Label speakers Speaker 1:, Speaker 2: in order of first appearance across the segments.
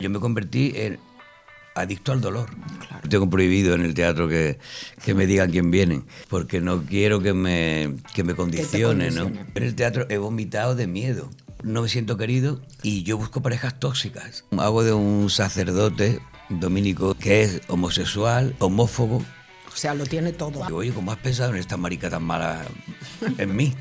Speaker 1: Yo me convertí en adicto al dolor. Claro. Tengo prohibido en el teatro que me digan quién viene, porque no quiero que me condicione, ¿no? En el teatro he vomitado de miedo. No me siento querido y yo busco parejas tóxicas. Hago de un sacerdote dominico que es homosexual, homófobo.
Speaker 2: O sea, lo tiene todo.
Speaker 1: Digo, oye, ¿cómo has pensado en esta marica tan mala en mí?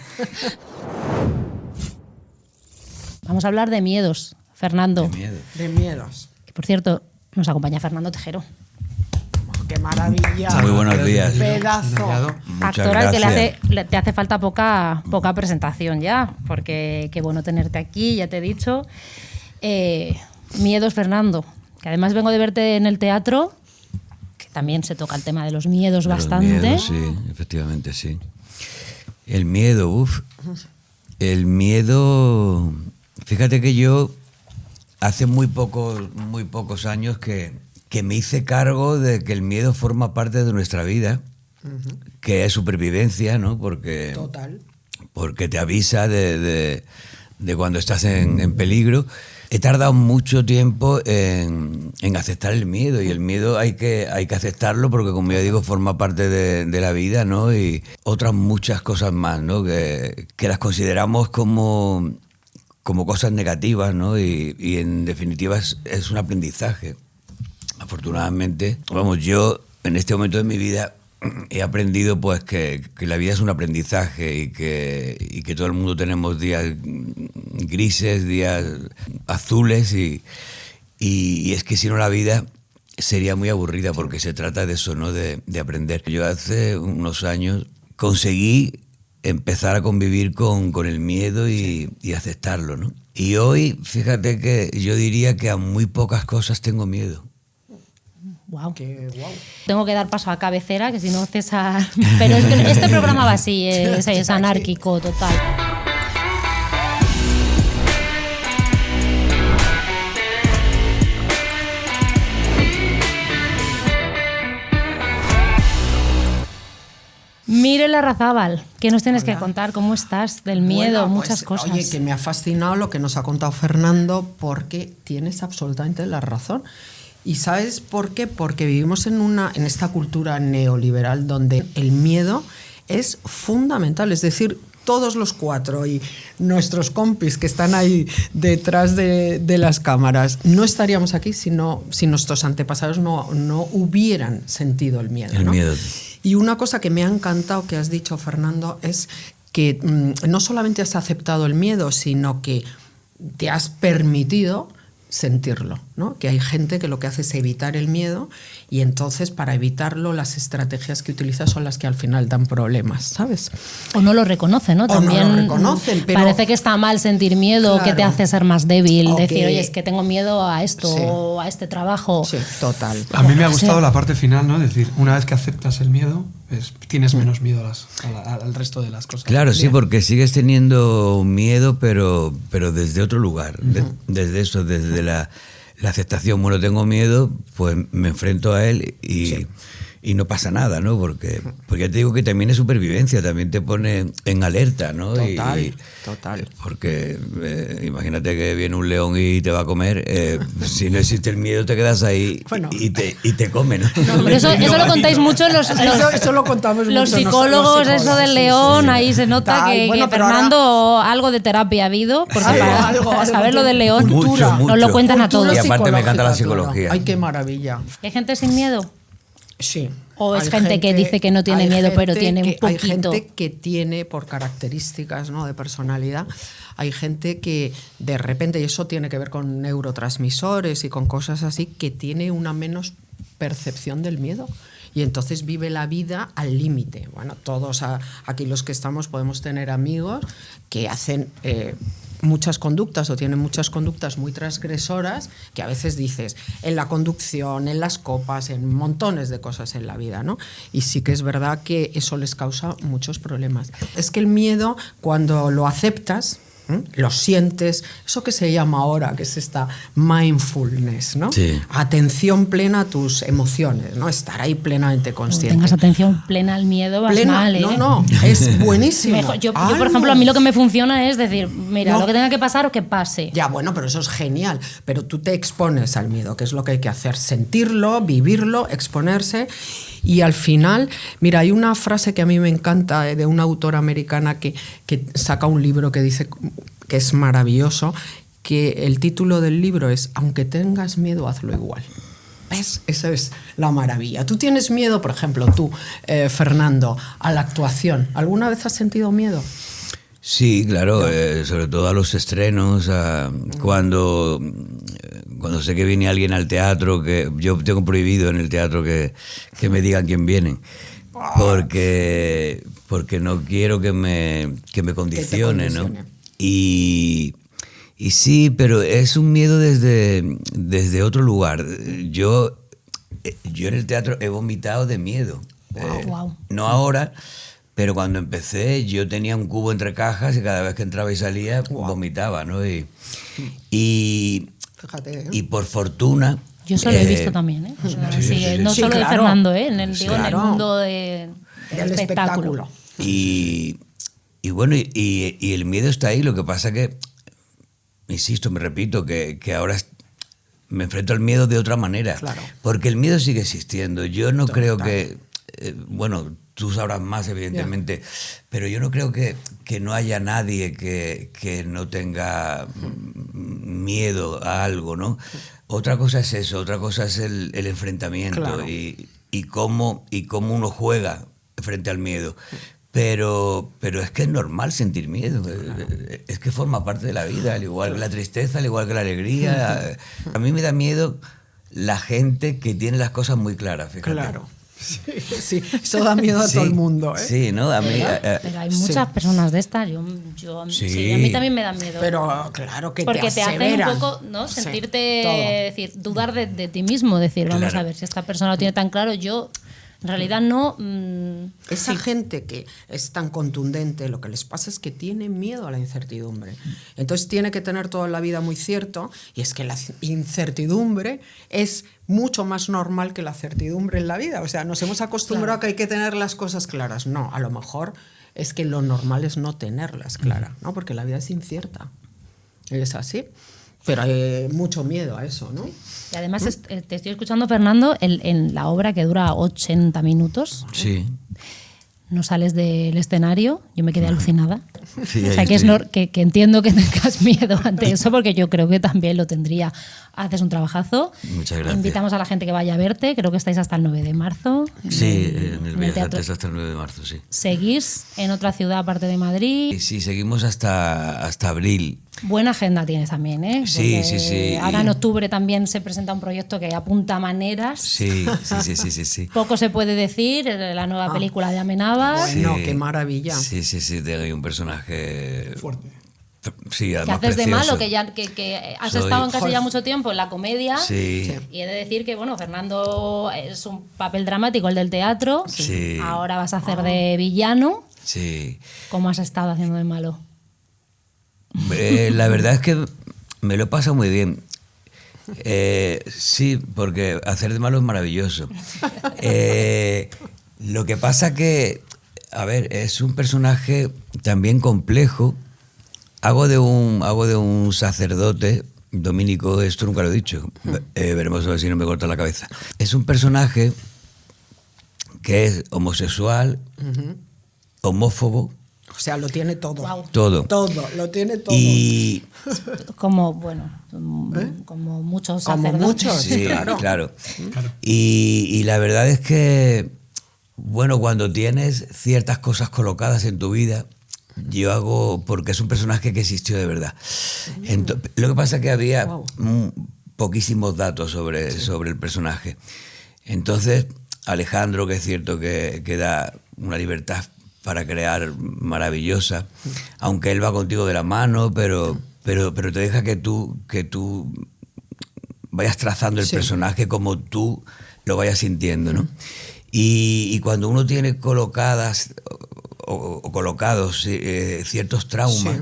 Speaker 3: Vamos a hablar de miedos, Fernando.
Speaker 1: De miedo.
Speaker 2: De miedos.
Speaker 3: Que, por cierto, nos acompaña Fernando Tejero.
Speaker 2: Oh, ¡qué maravilla!
Speaker 1: Muy buenos días.
Speaker 2: Pedazo.
Speaker 1: Muchas
Speaker 3: Actor al que
Speaker 1: gracias.
Speaker 3: te hace falta poca presentación ya, porque qué bueno tenerte aquí, ya te he dicho. Miedos, Fernando, que además vengo de verte en el teatro, que también se toca el tema de los miedos bastante.
Speaker 1: Los miedos, sí, efectivamente, sí. El miedo, uff. El miedo... Fíjate que yo hace muy pocos años que me hice cargo de que el miedo forma parte de nuestra vida, que es supervivencia, ¿no? Porque te avisa de cuando estás en peligro. He tardado mucho tiempo en aceptar el miedo, y el miedo hay que aceptarlo porque, como ya digo, forma parte de la vida, ¿no? Y otras muchas cosas más, ¿no? Que las consideramos como cosas negativas, ¿no? Y en definitiva es un aprendizaje. Afortunadamente, yo en este momento de mi vida he aprendido pues que la vida es un aprendizaje y que todo el mundo tenemos días grises, días azules y es que si no la vida sería muy aburrida, porque se trata de eso, ¿no? De aprender. Yo hace unos años conseguí empezar a convivir con el miedo y aceptarlo, ¿no? Y hoy, fíjate que yo diría que a muy pocas cosas tengo miedo.
Speaker 3: Wow.
Speaker 2: Qué guau.
Speaker 3: Tengo que dar paso a cabecera, que si no César... Pero es que este programa va así, es anárquico total. Mire Larrazábal, ¿qué nos tienes que contar? ¿Cómo estás? Del miedo,
Speaker 2: Bueno,
Speaker 3: muchas
Speaker 2: pues,
Speaker 3: cosas.
Speaker 2: Oye, que me ha fascinado lo que nos ha contado Fernando, porque tienes absolutamente la razón. ¿Y sabes por qué? Porque vivimos en esta cultura neoliberal donde el miedo es fundamental. Es decir, todos los cuatro y nuestros compis que están ahí detrás de las cámaras, no estaríamos aquí si nuestros antepasados no hubieran sentido el miedo, ¿no?
Speaker 1: El miedo.
Speaker 2: Y una cosa que me ha encantado que has dicho, Fernando, es que no solamente has aceptado el miedo, sino que te has permitido sentirlo, ¿no? Que hay gente que lo que hace es evitar el miedo, y entonces para evitarlo las estrategias que utiliza son las que al final dan problemas, ¿sabes?
Speaker 3: O no lo reconoce, ¿no? También
Speaker 2: no lo reconocen, pero
Speaker 3: parece que está mal sentir miedo,
Speaker 2: claro,
Speaker 3: que te hace ser más débil,
Speaker 2: o
Speaker 3: decir,
Speaker 2: que,
Speaker 3: oye, es que tengo miedo a esto,
Speaker 2: sí,
Speaker 3: o a este trabajo.
Speaker 2: Sí, total.
Speaker 4: A mí me ha gustado la parte final, ¿no? Es decir, una vez que aceptas el miedo, tienes menos miedo al resto de las cosas.
Speaker 1: Claro, sí, porque sigues teniendo miedo, pero desde otro lugar, desde eso, desde la aceptación. Bueno, tengo miedo, pues me enfrento a él y no pasa nada, ¿no? Porque ya te digo que también es supervivencia, también te pone en alerta, ¿no?
Speaker 2: Total.
Speaker 1: Porque imagínate que viene un león y te va a comer, si no existe el miedo te quedas ahí, bueno, y te come, ¿no?
Speaker 3: Pero eso lo contáis mucho
Speaker 2: eso lo contamos
Speaker 3: los
Speaker 2: mucho
Speaker 3: psicólogos, eso del león,
Speaker 2: sí.
Speaker 3: ahí se nota que Fernando ahora, algo de terapia ha habido, porque para saber lo del león
Speaker 1: mucho.
Speaker 3: nos lo cuentan a todos.
Speaker 1: Y aparte me encanta la psicología.
Speaker 2: Ay, qué maravilla.
Speaker 3: ¿Hay gente sin miedo?
Speaker 2: Sí.
Speaker 3: ¿O es gente que dice que no tiene miedo, pero tiene un poquito?
Speaker 2: Hay gente que tiene, por características, ¿no?, de personalidad, hay gente que de repente, y eso tiene que ver con neurotransmisores y con cosas así, que tiene una menos percepción del miedo. Y entonces vive la vida al límite. Bueno, todos aquí los que estamos podemos tener amigos que hacen muchas conductas o tienen muchas conductas muy transgresoras, que a veces dices, en la conducción, en las copas, en montones de cosas en la vida, ¿no? Y sí que es verdad que eso les causa muchos problemas. Es que el miedo, cuando lo aceptas, Lo sientes, eso que se llama ahora, que es esta mindfulness, ¿no?
Speaker 1: Sí.
Speaker 2: Atención plena a tus emociones, ¿no? Estar ahí plenamente
Speaker 3: Cuando
Speaker 2: consciente.
Speaker 3: tengas atención plena al miedo, vas
Speaker 2: Plena,
Speaker 3: mal, ¿eh?
Speaker 2: no, es buenísimo.
Speaker 3: Yo, por ejemplo, a mí lo que me funciona es decir, mira,
Speaker 2: No.
Speaker 3: lo que tenga que pasar o que pase.
Speaker 2: Ya, bueno, pero eso es genial. Pero tú te expones al miedo, que es lo que hay que hacer. Sentirlo, vivirlo, exponerse. Y al final, mira, hay una frase que a mí me encanta de una autora americana que saca un libro que dice que es maravilloso, que el título del libro es Aunque tengas miedo, hazlo igual. ¿Ves? Esa es la maravilla. ¿Tú tienes miedo, por ejemplo, tú, Fernando, a la actuación? ¿Alguna vez has sentido miedo?
Speaker 1: Sí, claro, sobre todo a los estrenos, cuando sé que viene alguien al teatro, que yo tengo prohibido en el teatro que me digan quién viene, porque no quiero que me condicione, ¿no? Y sí, pero es un miedo desde otro lugar. Yo en el teatro he vomitado de miedo.
Speaker 3: Wow.
Speaker 1: No ahora, pero cuando empecé yo tenía un cubo entre cajas y cada vez que entraba y salía vomitaba, ¿no? Y
Speaker 2: Fíjate, ¿eh?
Speaker 1: y por fortuna...
Speaker 3: Yo eso lo he visto también, ¿eh? O sea, sí, no
Speaker 2: Sí,
Speaker 3: solo de
Speaker 2: claro.
Speaker 3: Fernando, ¿eh? En el, digo, en el
Speaker 2: Claro.
Speaker 3: mundo del espectáculo.
Speaker 1: Y bueno, y el miedo está ahí, lo que pasa que, insisto, me repito, que ahora me enfrento al miedo de otra manera.
Speaker 2: Claro.
Speaker 1: Porque el miedo sigue existiendo. Yo no creo que... bueno, tú sabrás más, evidentemente, pero yo no creo que no haya nadie que no tenga miedo a algo, ¿no? Otra cosa es eso, otra cosa es el enfrentamiento,
Speaker 2: Claro.
Speaker 1: y cómo uno juega frente al miedo. Pero es que es normal sentir miedo, es que forma parte de la vida, al igual que la tristeza, al igual que la alegría. A mí me da miedo la gente que tiene las cosas muy claras, fíjate.
Speaker 2: Claro. Sí, eso da miedo a todo el mundo, ¿eh?
Speaker 1: Sí, ¿no? A mí...
Speaker 3: Pero hay muchas personas de estas. Sí, a mí también me da miedo.
Speaker 2: Pero claro que
Speaker 3: porque te hacen un
Speaker 2: aseveran.
Speaker 3: poco, ¿no?
Speaker 2: Sí,
Speaker 3: Sentirte,
Speaker 2: todo.
Speaker 3: decir, dudar de ti mismo, decir, vamos
Speaker 1: Claro.
Speaker 3: a ver, si esta persona lo tiene tan claro, yo en realidad no.
Speaker 2: Esa gente que es tan contundente, lo que les pasa es que tiene miedo a la incertidumbre. Entonces tiene que tener toda la vida muy cierto, y es que la incertidumbre es mucho más normal que la certidumbre en la vida. O sea, nos hemos acostumbrado a que hay que tener las cosas claras. No, a lo mejor es que lo normal es no tenerlas claras, ¿no? Porque la vida es incierta. Es así. Pero hay mucho miedo a eso, ¿no?
Speaker 3: Y además te estoy escuchando, Fernando, en la obra que dura 80 minutos.
Speaker 1: Sí.
Speaker 3: No sales del escenario, yo me quedé alucinada.
Speaker 1: Sí,
Speaker 3: o sea,
Speaker 1: ahí
Speaker 3: que,
Speaker 1: estoy.
Speaker 3: que entiendo que tengas miedo ante eso, porque yo creo que también lo tendría. Haces un trabajazo.
Speaker 1: Muchas gracias.
Speaker 3: Invitamos a la gente que vaya a verte, creo que estáis hasta el 9 de marzo.
Speaker 1: Sí, en el Bellas
Speaker 3: teatro.
Speaker 1: Artes hasta el 9 de marzo, sí.
Speaker 3: ¿Seguís en otra ciudad aparte de Madrid?
Speaker 1: Y sí, seguimos hasta abril.
Speaker 3: Buena agenda tienes también, ¿eh?
Speaker 1: Sí,
Speaker 3: Porque
Speaker 1: sí, sí.
Speaker 3: Ahora en octubre también se presenta un proyecto que apunta maneras.
Speaker 1: Sí.
Speaker 3: Poco se puede decir, la nueva película de Amenábar.
Speaker 2: Bueno, qué maravilla.
Speaker 1: Sí, tengo ahí un personaje...
Speaker 4: Fuerte.
Speaker 1: Sí,
Speaker 3: Que
Speaker 1: además
Speaker 3: haces de
Speaker 1: precioso.
Speaker 3: malo, que has
Speaker 1: Soy-
Speaker 3: estado en casa ya
Speaker 2: Joder.
Speaker 3: mucho tiempo en la comedia.
Speaker 1: Sí.
Speaker 3: Y he de decir que, bueno, Fernando es un papel dramático, el del teatro.
Speaker 1: Sí.
Speaker 3: Ahora vas a hacer de villano.
Speaker 1: Sí.
Speaker 3: ¿Cómo has estado haciendo de malo?
Speaker 1: La verdad es que me lo he pasado muy bien. Sí, porque hacer de malo es maravilloso. Lo que pasa que, a ver, es un personaje también complejo. Hago de un sacerdote dominico, esto nunca lo he dicho. Veremos a ver si no me corta la cabeza. Es un personaje que es homosexual, homófobo,
Speaker 2: O sea, lo tiene todo.
Speaker 3: Guau.
Speaker 1: todo.
Speaker 2: Todo, lo tiene todo.
Speaker 1: Y
Speaker 3: Como, bueno, como muchos
Speaker 2: Como
Speaker 3: sacerdotes.
Speaker 2: muchos.
Speaker 1: sí,
Speaker 2: claro.
Speaker 1: claro. Y la verdad es que, bueno, cuando tienes ciertas cosas colocadas en tu vida, yo hago, porque es un personaje que existió de verdad. Lo que pasa es que había
Speaker 2: Wow.
Speaker 1: poquísimos datos sobre el personaje. Entonces, Alejandro, que es cierto que da una libertad para crear maravillosa, aunque él va contigo de la mano, pero te deja que tú vayas trazando el
Speaker 2: Sí.
Speaker 1: personaje como tú lo vayas sintiendo, ¿no? Y cuando uno tiene colocadas o colocados ciertos traumas,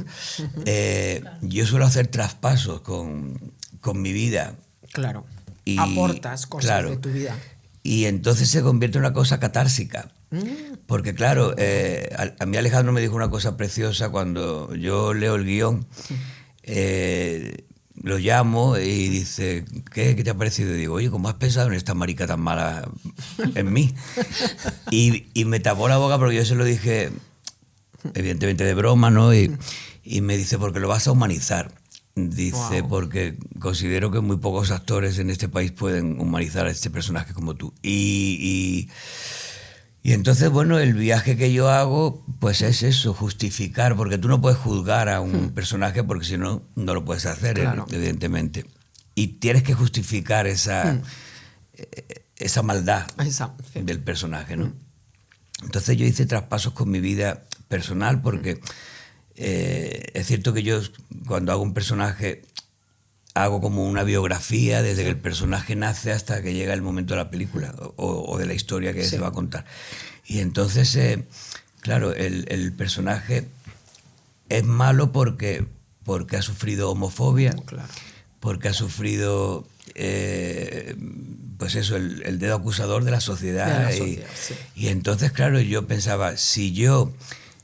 Speaker 1: yo suelo hacer traspasos con mi vida.
Speaker 2: Claro.
Speaker 1: Y,
Speaker 2: aportas cosas de tu vida.
Speaker 1: Y entonces se convierte en una cosa catársica. Porque claro, a mí Alejandro me dijo una cosa preciosa cuando yo leo el guión. Lo llamo y dice, ¿qué te ha parecido? Y digo, oye, ¿cómo has pensado en esta marica tan mala en mí? Y me tapó la boca porque yo se lo dije, evidentemente de broma, ¿no? Y me dice, porque lo vas a humanizar. Dice, porque considero que muy pocos actores en este país pueden humanizar a este personaje como tú. Y entonces, bueno, el viaje que yo hago, pues es eso, justificar, porque tú no puedes juzgar a un personaje porque si no, no lo puedes hacer, claro, evidentemente. Y tienes que justificar esa maldad del personaje, ¿no? Entonces yo hice traspasos con mi vida personal porque es cierto que yo cuando hago un personaje hago como una biografía desde que el personaje nace hasta que llega el momento de la película o de la historia que se va a contar. Y entonces, claro, el personaje es malo porque ha sufrido homofobia, claro, porque ha sufrido, pues eso, el dedo acusador de la sociedad. Y entonces, claro, yo pensaba, si yo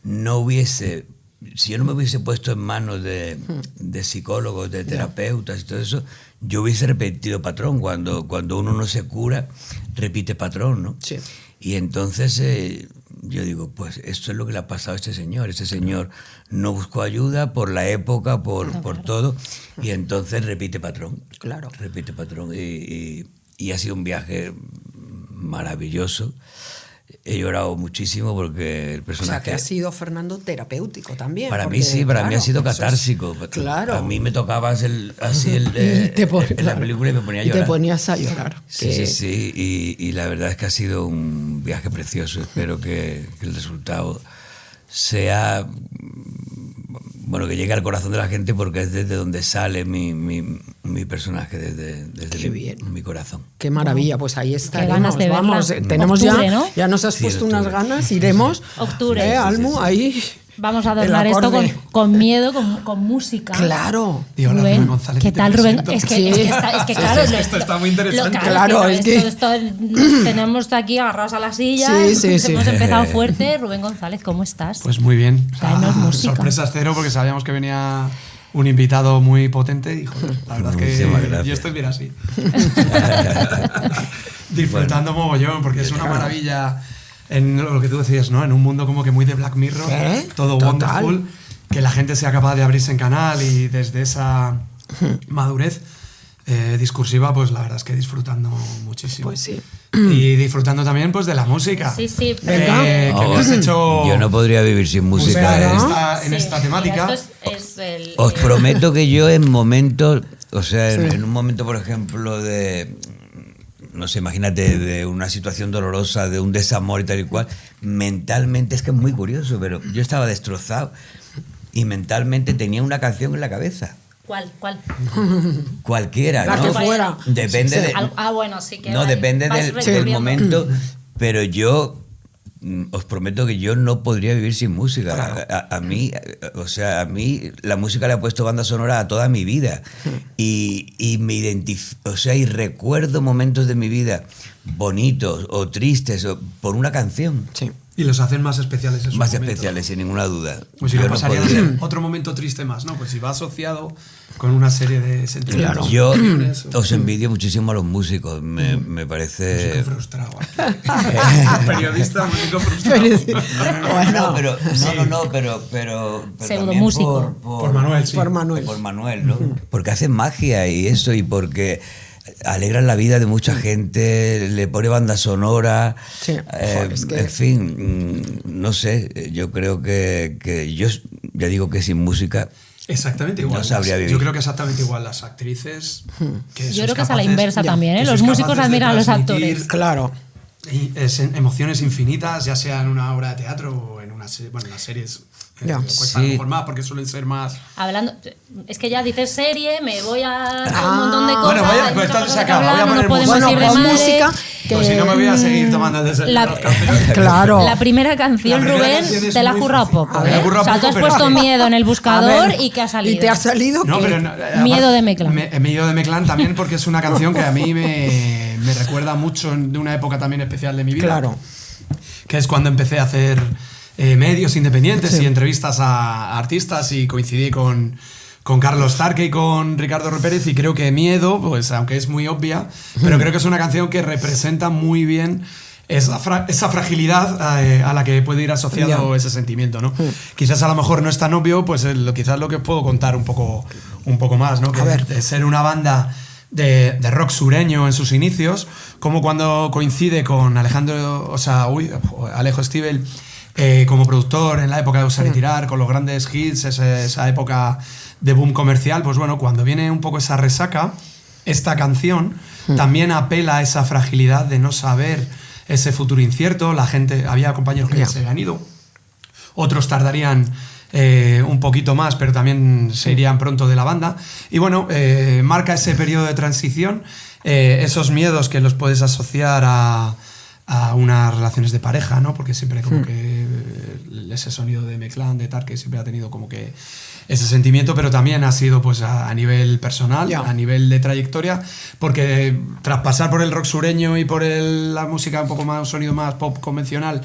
Speaker 1: no me hubiese puesto en manos de psicólogos, de terapeutas y todo eso, yo hubiese repetido patrón. Cuando uno no se cura, repite patrón, ¿no? Sí. Y entonces yo digo, pues esto es lo que le ha pasado a este señor. Este señor no buscó ayuda por la época, por todo, y entonces repite patrón. Claro. Repite patrón. Y ha sido un viaje maravilloso. He llorado muchísimo porque el personaje...
Speaker 2: O sea, que ha sido, Fernando, terapéutico también.
Speaker 1: Para mí sí, para mí ha sido catársico.
Speaker 2: Claro.
Speaker 1: A mí me tocaba la película y me ponía a llorar.
Speaker 2: Y te ponías a llorar.
Speaker 1: Sí. Y la verdad es que ha sido un viaje precioso. Espero que el resultado sea... Bueno, que llegue al corazón de la gente porque es desde donde sale mi personaje, desde mi corazón.
Speaker 2: Qué maravilla, pues ahí estaremos.
Speaker 3: Qué ganas de
Speaker 2: vamos,
Speaker 3: verla.
Speaker 2: tenemos
Speaker 3: octubre,
Speaker 2: ya,
Speaker 3: ¿no?
Speaker 2: ya nos has puesto unas ganas, iremos.
Speaker 3: Octubre.
Speaker 2: Almu, ahí.
Speaker 3: Vamos a adornar esto con miedo, con música.
Speaker 2: Claro.
Speaker 4: Y hola,
Speaker 3: Rubén,
Speaker 4: González,
Speaker 3: ¿qué tal, Rubén? Es que claro,
Speaker 4: esto está muy interesante.
Speaker 2: Claro, es que
Speaker 3: esto tenemos aquí agarrados a la silla.
Speaker 2: Sí.
Speaker 3: Hemos empezado fuerte. Rubén González, ¿cómo estás?
Speaker 4: Pues muy bien.
Speaker 3: Tráenos música.
Speaker 4: Sorpresas cero porque sabíamos que venía un invitado muy potente y joder, la verdad es que yo estoy bien así. Disfrutando mogollón porque es una maravilla. En lo que tú decías, ¿no? En un mundo como que muy de Black Mirror, todo total, wonderful, que la gente sea capaz de abrirse en canal y desde esa madurez discursiva, pues la verdad es que disfrutando muchísimo.
Speaker 2: Pues sí.
Speaker 4: Y disfrutando también pues de la música.
Speaker 3: Sí.
Speaker 4: Que me has hecho...
Speaker 1: Yo no podría vivir sin música.
Speaker 4: En esta temática.
Speaker 3: Mira, esto es
Speaker 1: Os prometo que yo en momentos, o sea, en un momento, por ejemplo, no sé, imagínate, de una situación dolorosa, de un desamor y tal y cual, mentalmente, es que es muy curioso, pero yo estaba destrozado y mentalmente tenía una canción en la cabeza.
Speaker 3: ¿Cuál?
Speaker 1: Cualquiera,
Speaker 2: la
Speaker 1: ¿no?
Speaker 2: que fuera.
Speaker 1: Depende de...
Speaker 3: bueno, sí que...
Speaker 1: No, depende del momento, pero yo... Os prometo que yo no podría vivir sin música. Claro. A mí la música le ha puesto banda sonora a toda mi vida y me y recuerdo momentos de mi vida bonitos o tristes por una canción.
Speaker 2: Sí.
Speaker 4: Y los hacen más especiales esos
Speaker 1: más
Speaker 4: momentos.
Speaker 1: Especiales, sin ninguna duda.
Speaker 4: Pues si no pasaría de ser otro momento triste más, ¿no? Pues si va asociado con una serie de sentimientos.
Speaker 1: Claro. Yo os envidio muchísimo a los músicos. Me parece...
Speaker 4: Músico frustrado. Periodista, músico frustrado.
Speaker 2: Bueno,
Speaker 1: pero
Speaker 3: pseudomúsico.
Speaker 4: Por Manuel, sí.
Speaker 2: Por
Speaker 1: Manuel, ¿no? Porque hacen magia y eso, y porque alegran la vida de mucha gente, le pone banda sonora, en fin, no sé, yo creo que yo ya digo que sin música
Speaker 4: exactamente igual.
Speaker 1: No sabría vivir.
Speaker 4: Yo creo que exactamente igual las actrices.
Speaker 3: Yo creo que es a la inversa también, ¿eh? Los músicos admiran a los actores.
Speaker 2: Claro.
Speaker 4: Emociones infinitas, ya sea en una obra de teatro o en una las series
Speaker 2: Ya.
Speaker 4: cuesta a lo
Speaker 1: Sí.
Speaker 4: mejor más porque suelen ser más...
Speaker 3: Hablando, es que ya dices serie, me voy a hacer un montón de cosas.
Speaker 4: Bueno,
Speaker 3: hay
Speaker 4: pues
Speaker 3: muchas
Speaker 4: entonces
Speaker 3: cosas
Speaker 4: se
Speaker 3: que
Speaker 4: acaba,
Speaker 3: hablar,
Speaker 4: voy a
Speaker 3: no
Speaker 4: poner
Speaker 3: nos podemos
Speaker 2: música.
Speaker 3: ir de
Speaker 2: Bueno, pon
Speaker 3: madre.
Speaker 2: música.
Speaker 4: Pues si no me voy a seguir tomando el desayuno.
Speaker 3: La-
Speaker 4: de los campeones.
Speaker 2: Claro.
Speaker 3: La primera canción,
Speaker 4: La primera
Speaker 3: Rubén,
Speaker 4: canción es
Speaker 3: te la has
Speaker 4: muy
Speaker 3: currado
Speaker 4: fácil.
Speaker 3: poco.
Speaker 4: Me la he currado
Speaker 3: O sea, tú
Speaker 4: poco,
Speaker 3: has
Speaker 4: pero-
Speaker 3: puesto miedo en el
Speaker 2: A
Speaker 3: buscador
Speaker 2: ver,
Speaker 3: y ¿qué ha salido?
Speaker 2: ¿Y te ha salido
Speaker 4: No,
Speaker 2: qué?
Speaker 4: pero
Speaker 3: Miedo de Meclán.
Speaker 4: Miedo de Meclán también porque es una canción que a mí me recuerda mucho de una época también especial de mi vida.
Speaker 2: Claro.
Speaker 4: Que es cuando empecé a hacer medios independientes
Speaker 2: Sí.
Speaker 4: y entrevistas a artistas y coincidí con Carlos Tarque y con Ricardo Pérez y creo que Miedo, pues aunque es muy obvia, pero creo que es una canción que representa muy bien esa fragilidad a la que puede ir asociado
Speaker 2: Ya.
Speaker 4: ese sentimiento, ¿no? Quizás a lo mejor no es tan obvio, pues quizás lo que os puedo contar un poco más, ¿no? Que
Speaker 2: A ver.
Speaker 4: de ser una banda de rock sureño en sus inicios, como cuando coincide con Alejo Stivel como productor en la época de Usar y Tirar, con los grandes hits, esa época de boom comercial, pues bueno, cuando viene un poco esa resaca, esta canción también apela a esa fragilidad de no saber ese futuro incierto. La gente, había compañeros que
Speaker 2: Ya.
Speaker 4: se habían ido, otros tardarían un poquito más, pero también se irían pronto de la banda. Y bueno, marca ese periodo de transición, esos miedos que los puedes asociar a unas relaciones de pareja, ¿no? Porque siempre como que ese sonido de Meclán, de Tarque, siempre ha tenido como que ese sentimiento, pero también ha sido pues a nivel personal,
Speaker 2: Ya.
Speaker 4: a nivel de trayectoria, porque tras pasar por el rock sureño y por la música un poco más, un sonido más pop convencional,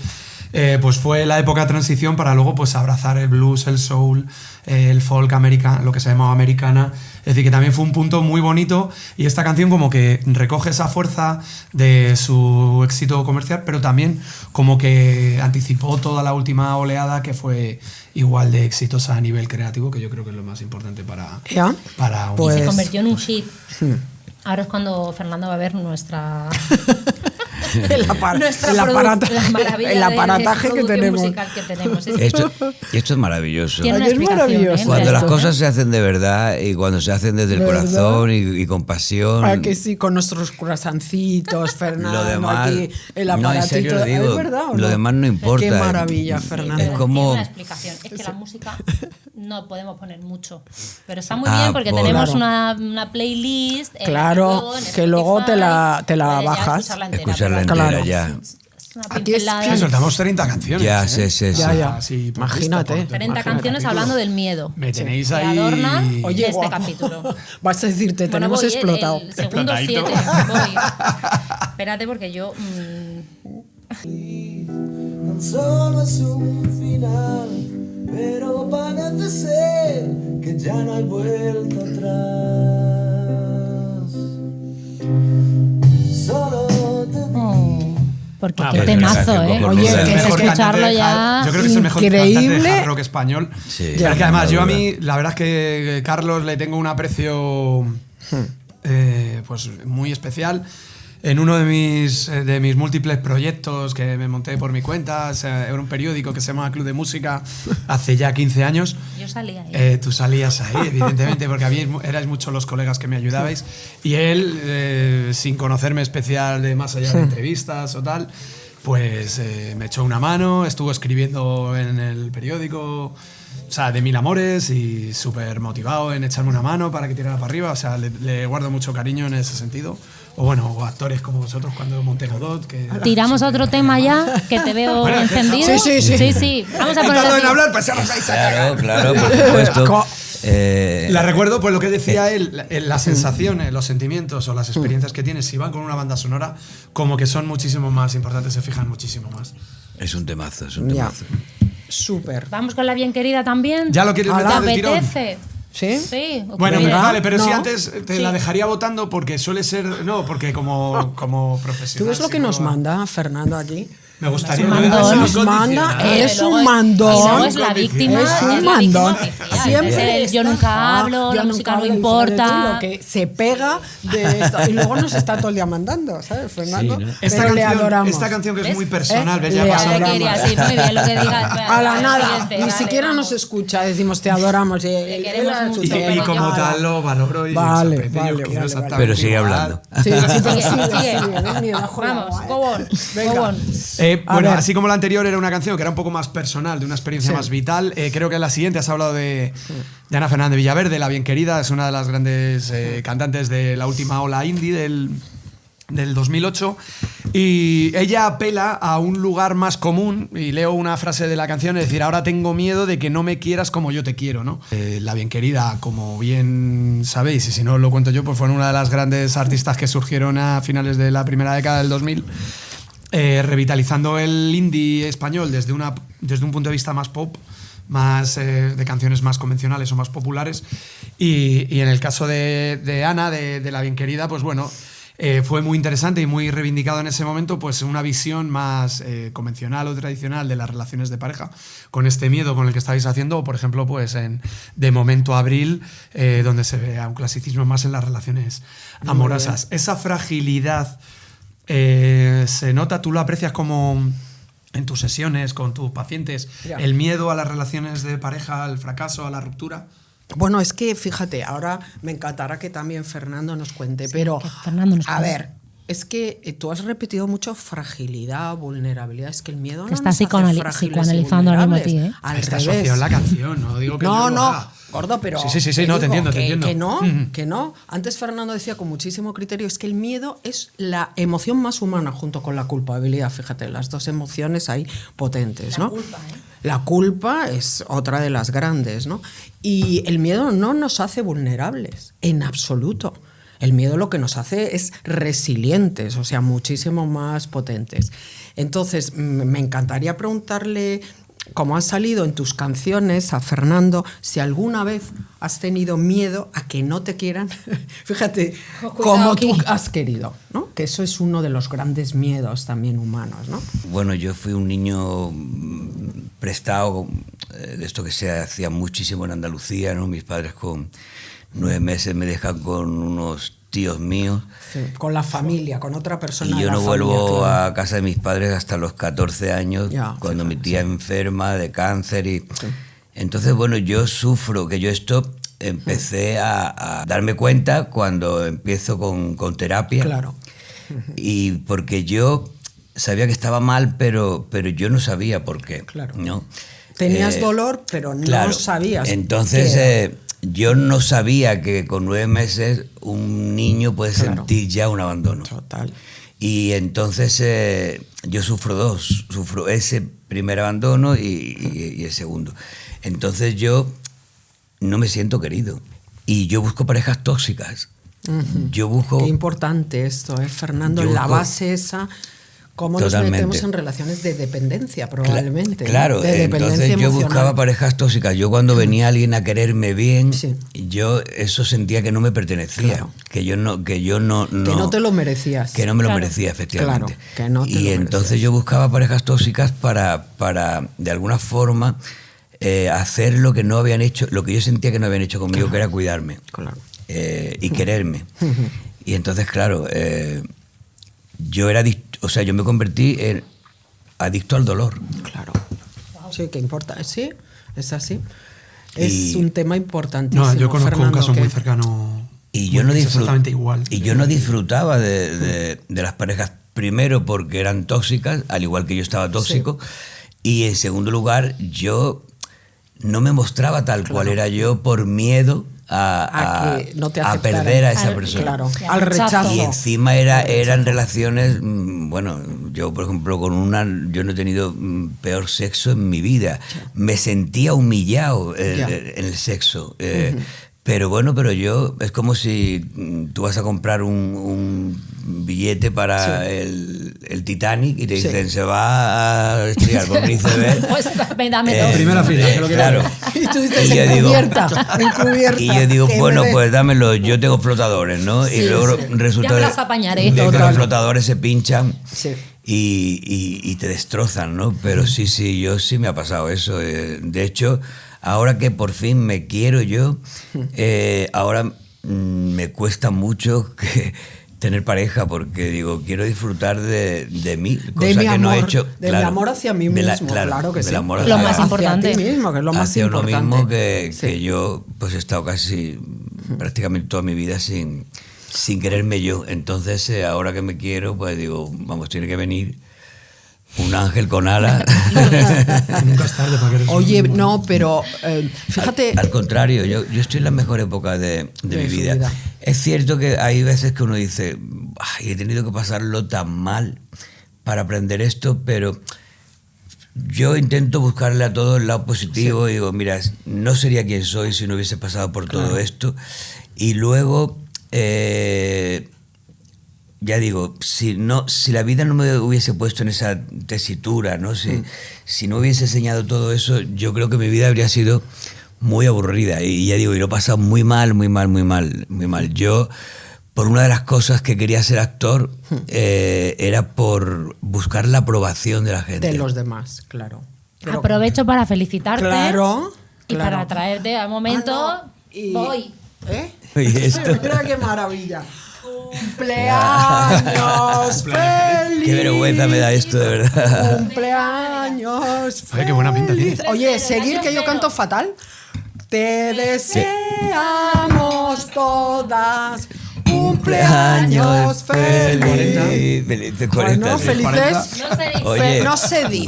Speaker 4: pues fue la época de transición para luego pues abrazar el blues, el soul, el folk americano, lo que se llamaba americana. Es decir, que también fue un punto muy bonito y esta canción como que recoge esa fuerza de su éxito comercial, pero también como que anticipó toda la última oleada que fue igual de exitosa a nivel creativo, que yo creo que es lo más importante para
Speaker 2: Ya.
Speaker 4: un...
Speaker 2: Pues-
Speaker 3: Se convirtió en un hit. Ahora es cuando Fernando va a ver nuestra... nuestra la maravilla
Speaker 2: el aparataje
Speaker 3: de
Speaker 2: que
Speaker 3: producción
Speaker 2: tenemos.
Speaker 3: musical que tenemos.
Speaker 1: Esto es maravilloso.
Speaker 3: Tiene una
Speaker 2: Ay, es
Speaker 3: explicación,
Speaker 2: maravilloso.
Speaker 1: Cuando las
Speaker 2: Esto,
Speaker 1: cosas se hacen de verdad y cuando se hacen desde el
Speaker 2: ¿Verdad?
Speaker 1: corazón y con pasión.
Speaker 2: Ah, que sí, con nuestros croissantcitos, Fernando,
Speaker 1: Lo demás,
Speaker 2: aquí, el
Speaker 1: no, en
Speaker 2: aparatito.
Speaker 1: serio lo digo,
Speaker 2: ¿Es verdad o no?
Speaker 1: lo demás no importa.
Speaker 2: Qué maravilla,
Speaker 1: Es
Speaker 2: Fernando.
Speaker 1: Es como-
Speaker 3: Tiene una explicación. Es que la música no podemos poner mucho. Pero está muy
Speaker 1: Ah,
Speaker 3: bien porque
Speaker 1: por-
Speaker 3: tenemos
Speaker 2: Claro.
Speaker 3: una playlist.
Speaker 2: Claro,
Speaker 3: en
Speaker 2: que luego te la
Speaker 3: Spotify, puedes ya
Speaker 2: bajas.
Speaker 3: escucharla entera,
Speaker 1: Escucharla
Speaker 3: pero
Speaker 1: entera
Speaker 2: Claro.
Speaker 1: ya.
Speaker 3: es una
Speaker 2: Aquí es-
Speaker 3: pincelada.
Speaker 4: Sí, soltamos 30 canciones.
Speaker 1: Ya, sí, sí, sí.
Speaker 2: Ya, ya.
Speaker 4: Así, por
Speaker 2: Imagínate.
Speaker 4: lista, por
Speaker 3: 30
Speaker 4: imagínate,
Speaker 3: canciones
Speaker 4: capítulo.
Speaker 3: hablando del miedo.
Speaker 4: Me tenéis
Speaker 3: Que
Speaker 4: ahí...
Speaker 3: adornan
Speaker 2: Oye,
Speaker 3: este
Speaker 2: guapo.
Speaker 3: capítulo.
Speaker 2: Vas a decir, te
Speaker 3: Bueno,
Speaker 2: tenemos
Speaker 3: voy,
Speaker 2: explotado.
Speaker 3: El segundo
Speaker 4: Explotadito.
Speaker 3: 7. Voy. Espérate porque yo...
Speaker 5: Tan solo es un final, pero parece ser que ya no hay vuelta atrás. Solo te
Speaker 3: porque
Speaker 4: Ah,
Speaker 3: qué
Speaker 4: pues,
Speaker 3: temazo,
Speaker 1: gracias,
Speaker 3: ¿eh?
Speaker 1: por
Speaker 2: Oye,
Speaker 1: volver.
Speaker 2: que
Speaker 4: el
Speaker 2: es
Speaker 4: mejor
Speaker 2: que
Speaker 3: escucharlo
Speaker 4: cantante de
Speaker 3: ya...
Speaker 4: yo creo que es el mejor cantante
Speaker 2: Increíble.
Speaker 4: de hard rock español.
Speaker 1: Sí,
Speaker 4: Pero que además yo a
Speaker 1: sin
Speaker 4: mí, la verdad es que Carlos le tengo un aprecio pues muy especial. En uno de mis múltiples proyectos que me monté por mi cuenta, o sea, era un periódico que se llama Club de Música hace ya 15 años.
Speaker 3: Yo salía ahí.
Speaker 4: Tú salías ahí, evidentemente, porque erais muchos los colegas que me ayudabais. Y él, sin conocerme especial de más allá de entrevistas o tal, pues me echó una mano, estuvo escribiendo en el periódico, o sea, de mil amores y súper motivado en echarme una mano para que tirara para arriba. O sea, le guardo mucho cariño en ese sentido. O bueno, o actores como vosotros cuando monté Godot. Que
Speaker 3: Tiramos a otro tema ya, que te veo
Speaker 4: Bueno,
Speaker 3: encendido.
Speaker 2: sí, sí, sí.
Speaker 3: Sí, sí. Vamos a
Speaker 4: He
Speaker 3: poner
Speaker 4: tardado en hablar, pues ya os vais a cagar.
Speaker 1: Claro, por supuesto.
Speaker 4: La recuerdo, pues lo que decía él, las sensaciones, los sentimientos o las experiencias que tienes si van con una banda sonora, como que son muchísimo más importantes, se fijan muchísimo más.
Speaker 1: Es un temazo, es un
Speaker 2: Ya.
Speaker 1: temazo.
Speaker 2: Súper.
Speaker 3: Vamos con la bien querida también.
Speaker 4: ¿Ya lo quieres
Speaker 3: ¿Te
Speaker 4: meter del tirón?
Speaker 3: apetece?
Speaker 2: ¿Sí?
Speaker 3: Sí.
Speaker 4: Bueno,
Speaker 3: Mira.
Speaker 4: vale, pero si
Speaker 2: No.
Speaker 4: antes te la dejaría votando porque suele ser... No, porque como profesional...
Speaker 2: ¿Tú ves lo que nos
Speaker 4: psicólogo,
Speaker 2: manda Fernando aquí?
Speaker 4: Me gustaría...
Speaker 3: Es un mandón.
Speaker 2: Nos manda, es un
Speaker 3: Y luego
Speaker 2: mandón.
Speaker 3: es la víctima.
Speaker 2: Es un
Speaker 3: la víctima
Speaker 2: mandón.
Speaker 3: oficial.
Speaker 2: Siempre
Speaker 3: Es el yo nunca hablo, la música no importa.
Speaker 2: Lo que se pega de esto. Y luego nos está todo el día mandando, ¿sabes, Fernando?
Speaker 1: Sí, ¿no?
Speaker 2: Pero le adoramos.
Speaker 4: Esta canción que es
Speaker 3: ¿Ves?
Speaker 4: muy personal, ¿ves? Ya
Speaker 2: Le
Speaker 4: ha pasado.
Speaker 3: Yo quería, sí, muy bien, lo que digas.
Speaker 2: A la nada,
Speaker 3: Siguiente,
Speaker 2: ni
Speaker 3: dale,
Speaker 2: siquiera
Speaker 3: vamos.
Speaker 2: nos escucha, decimos te adoramos.
Speaker 3: Te queremos mucho,
Speaker 4: Y
Speaker 3: pero
Speaker 4: como
Speaker 3: yo-
Speaker 4: tal lo valoro y
Speaker 2: Vale,
Speaker 4: os aprecio y os
Speaker 2: vale,
Speaker 4: quiero
Speaker 2: vale,
Speaker 4: exactamente
Speaker 1: Pero sigue
Speaker 4: igual.
Speaker 1: hablando.
Speaker 2: Sí, sí, pero
Speaker 3: Sigue,
Speaker 2: sigue,
Speaker 3: sigue.
Speaker 2: sigue, ven, ni dejo la
Speaker 3: Vamos,
Speaker 2: agua, ¿eh?
Speaker 3: go on,
Speaker 2: Venga.
Speaker 3: go on.
Speaker 4: Bueno,
Speaker 2: ver.
Speaker 4: así como la anterior era una canción que era un poco más personal, de una experiencia
Speaker 2: Sí.
Speaker 4: más vital, creo que en la siguiente has hablado de Ana Fernández Villaverde, La Bien Querida, es una de las grandes cantantes de la última ola indie del 2008, y ella apela a un lugar más común, y leo una frase de la canción, es decir, ahora tengo miedo de que no me quieras como yo te quiero, ¿no? La Bien Querida, como bien sabéis, y si no lo cuento yo, pues fue una de las grandes artistas que surgieron a finales de la primera década del 2000, revitalizando el indie español desde un punto de vista más pop, más de canciones más convencionales o más populares, y en el caso de Ana, de La Bien Querida, pues bueno, fue muy interesante y muy reivindicado en ese momento, pues una visión más convencional o tradicional de las relaciones de pareja, con este miedo con el que estáis haciendo, o por ejemplo, pues en De Momento Abril, donde se ve un clasicismo más en las relaciones amorosas. Esa fragilidad se nota, tú lo aprecias como en tus sesiones con tus pacientes,
Speaker 2: Ya.
Speaker 4: el miedo a las relaciones de pareja, al fracaso, a la ruptura.
Speaker 2: Bueno, es que fíjate, ahora me encantará que también Fernando nos cuente, pero
Speaker 3: que Fernando nos
Speaker 2: a
Speaker 3: cuente.
Speaker 2: ver, es que tú has repetido mucho fragilidad, vulnerabilidad, es que el miedo no
Speaker 3: Está
Speaker 2: nos hace
Speaker 3: psicoanalizando
Speaker 2: frágiles y
Speaker 3: ahora mismo a
Speaker 2: vulnerables.
Speaker 3: ti, ¿eh?
Speaker 2: Al
Speaker 4: Está
Speaker 2: revés.
Speaker 4: asociado en la canción, no digo que yo
Speaker 2: No,
Speaker 4: lo
Speaker 2: no,
Speaker 4: haga.
Speaker 2: gordo, pero
Speaker 4: Sí, no, te entiendo, te entiendo.
Speaker 2: que no,
Speaker 4: Ujú.
Speaker 2: que no. Antes Fernando decía con muchísimo criterio, es que el miedo es la emoción más humana junto con la culpabilidad, fíjate, las dos emociones ahí potentes, ¿no? La culpa es otra de las grandes, ¿no? Y el miedo no nos hace vulnerables, en absoluto. El miedo lo que nos hace es resilientes, o sea, muchísimo más potentes. Entonces, me encantaría preguntarle, como han salido en tus canciones, a Fernando, si alguna vez has tenido miedo a que no te quieran, fíjate,
Speaker 3: Cuidado
Speaker 2: como tú
Speaker 3: aquí.
Speaker 2: has querido, ¿no? Que eso es uno de los grandes miedos también humanos, ¿no?
Speaker 1: Bueno, yo fui un niño prestado, de esto que se hacía muchísimo en Andalucía, ¿no? Mis padres con 9 meses me dejan con unos tíos míos.
Speaker 2: Sí, con la familia, con otra persona.
Speaker 1: Y
Speaker 2: de
Speaker 1: yo
Speaker 2: la
Speaker 1: no
Speaker 2: familia,
Speaker 1: vuelvo
Speaker 2: claro.
Speaker 1: a casa de mis padres hasta los 14 años,
Speaker 2: Ya,
Speaker 1: cuando mi
Speaker 2: fíjate,
Speaker 1: tía enferma de cáncer. Entonces, bueno, yo sufro, que yo esto empecé a darme cuenta cuando empiezo con terapia.
Speaker 2: Claro.
Speaker 1: Y porque yo sabía que estaba mal, pero yo no sabía por qué.
Speaker 2: Claro.
Speaker 1: ¿no?
Speaker 2: Tenías dolor, pero no sabías.
Speaker 1: Entonces,
Speaker 2: qué era.
Speaker 1: yo no sabía que con 9 meses un niño puede
Speaker 2: Claro.
Speaker 1: sentir ya un abandono.
Speaker 2: Total.
Speaker 1: Y entonces yo sufro dos. Sufro ese primer abandono y el segundo. Entonces yo no me siento querido. Y yo busco parejas tóxicas. Yo busco...
Speaker 2: Qué importante esto, Fernando,
Speaker 1: Yo
Speaker 2: en la
Speaker 1: busco-
Speaker 2: base esa, cómo
Speaker 1: Totalmente.
Speaker 2: nos metemos en relaciones de dependencia, probablemente. ¿no?
Speaker 1: Claro,
Speaker 2: de dependencia
Speaker 1: entonces yo
Speaker 2: emocional.
Speaker 1: buscaba parejas tóxicas. Yo cuando venía alguien a quererme bien,
Speaker 2: Sí.
Speaker 1: yo eso sentía que no me pertenecía,
Speaker 2: Claro.
Speaker 1: que yo no
Speaker 2: Que no te lo merecías.
Speaker 1: que no me lo
Speaker 3: Claro.
Speaker 1: merecía, efectivamente.
Speaker 2: Claro, que no te
Speaker 1: y
Speaker 2: lo
Speaker 1: entonces
Speaker 2: merecías.
Speaker 1: yo buscaba parejas tóxicas para de alguna forma hacer lo que no habían hecho, lo que yo sentía que no habían hecho conmigo, que era cuidarme
Speaker 2: Claro.
Speaker 1: y quererme. Y entonces, claro, yo era adicto, o sea, yo me convertí en adicto al dolor.
Speaker 2: Claro. Sí, que importa. Sí, es así. Es
Speaker 1: Y-
Speaker 2: un tema importantísimo.
Speaker 4: No, yo conozco
Speaker 2: Fernando,
Speaker 4: un caso
Speaker 2: que-
Speaker 4: muy cercano.
Speaker 1: Y yo no
Speaker 4: que es exactamente igual.
Speaker 1: Y yo no disfrutaba de las parejas, primero porque eran tóxicas, al igual que yo estaba tóxico, y en segundo lugar, yo no me mostraba tal cual era yo por miedo
Speaker 2: A que no te
Speaker 1: a
Speaker 2: aceptaran.
Speaker 1: perder a esa
Speaker 3: Al-
Speaker 1: persona.
Speaker 2: Claro,
Speaker 3: Sí,
Speaker 2: al rechazo.
Speaker 1: Y encima eran relaciones, bueno, yo por ejemplo yo no he tenido peor sexo en mi vida. Me sentía humillado
Speaker 2: Ya.
Speaker 1: en el sexo. Pero bueno, pero yo, es como si tú vas a comprar un billete para el Titanic y te
Speaker 2: Sí.
Speaker 1: dicen, se va a estrellar con un iceberg.
Speaker 3: Pues dame dos.
Speaker 4: Primera fila, que lo quiero
Speaker 1: claro.
Speaker 4: ver.
Speaker 2: Y tú dices,
Speaker 1: Y yo digo-
Speaker 2: encubierta.
Speaker 1: Y yo digo,
Speaker 2: que
Speaker 1: bueno,
Speaker 2: me dé-
Speaker 1: pues dámelo, yo tengo flotadores, ¿no?
Speaker 2: Sí,
Speaker 1: y luego
Speaker 2: sí.
Speaker 1: resulta
Speaker 3: Ya me las apañaré.
Speaker 1: de que
Speaker 2: Total.
Speaker 1: los flotadores se pinchan
Speaker 2: Sí.
Speaker 1: y te destrozan, ¿no? Pero sí, yo sí me ha pasado eso. De hecho, ahora que por fin me quiero yo, ahora me cuesta mucho tener pareja porque digo, quiero disfrutar de mí, cosa
Speaker 2: De mi
Speaker 1: que no he
Speaker 2: amor,
Speaker 1: hecho.
Speaker 2: de mi amor hacia mí mismo, claro que
Speaker 1: del
Speaker 2: sí.
Speaker 1: amor
Speaker 3: Lo
Speaker 1: hacia-
Speaker 3: más importante.
Speaker 2: Hacia ti mismo, que es lo más
Speaker 1: hacia uno
Speaker 2: importante.
Speaker 1: mismo que
Speaker 2: Sí.
Speaker 1: yo pues he estado casi prácticamente toda mi vida sin quererme yo. Entonces ahora que me quiero, pues digo, vamos, tiene que venir Un ángel con alas.
Speaker 4: Nunca es tarde para querer ser
Speaker 2: Oye,
Speaker 4: un-
Speaker 2: no, pero fíjate.
Speaker 1: Al contrario, yo estoy en la mejor época de mi
Speaker 2: su
Speaker 1: vida.
Speaker 2: vida.
Speaker 1: Es cierto que hay veces que uno dice, "Ay, he tenido que pasarlo tan mal para aprender esto", pero yo intento buscarle a todo el lado positivo y digo, mira, no sería quien soy si no hubiese pasado por todo esto. Y luego, ya digo, si la vida no me hubiese puesto en esa tesitura, ¿no? Si no hubiese enseñado todo eso, yo creo que mi vida habría sido muy aburrida. Y ya digo, y lo he pasado muy mal, muy mal, muy mal, muy mal. Yo, por una de las cosas que quería ser actor, era por buscar la aprobación de la gente.
Speaker 2: De los demás, claro. Pero-
Speaker 3: Aprovecho para felicitarte.
Speaker 2: Claro.
Speaker 3: Y
Speaker 2: claro.
Speaker 3: para traerte al momento.
Speaker 2: Ah, no, y-
Speaker 3: Voy.
Speaker 2: ¿Eh?
Speaker 1: Oye, esto-
Speaker 2: Mira qué maravilla. ¡Cumpleaños feliz!
Speaker 1: Qué vergüenza me da esto, de verdad.
Speaker 2: ¡Cumpleaños
Speaker 4: Oye, qué buena pinta
Speaker 2: feliz!
Speaker 4: tiene.
Speaker 2: Oye, seguir que yo canto fatal. Te deseamos todas cumpleaños feliz.
Speaker 1: Feliz,
Speaker 2: Bueno,
Speaker 1: 40, sí.
Speaker 2: felices.
Speaker 3: No se dice.
Speaker 1: Oye,
Speaker 2: No se dice.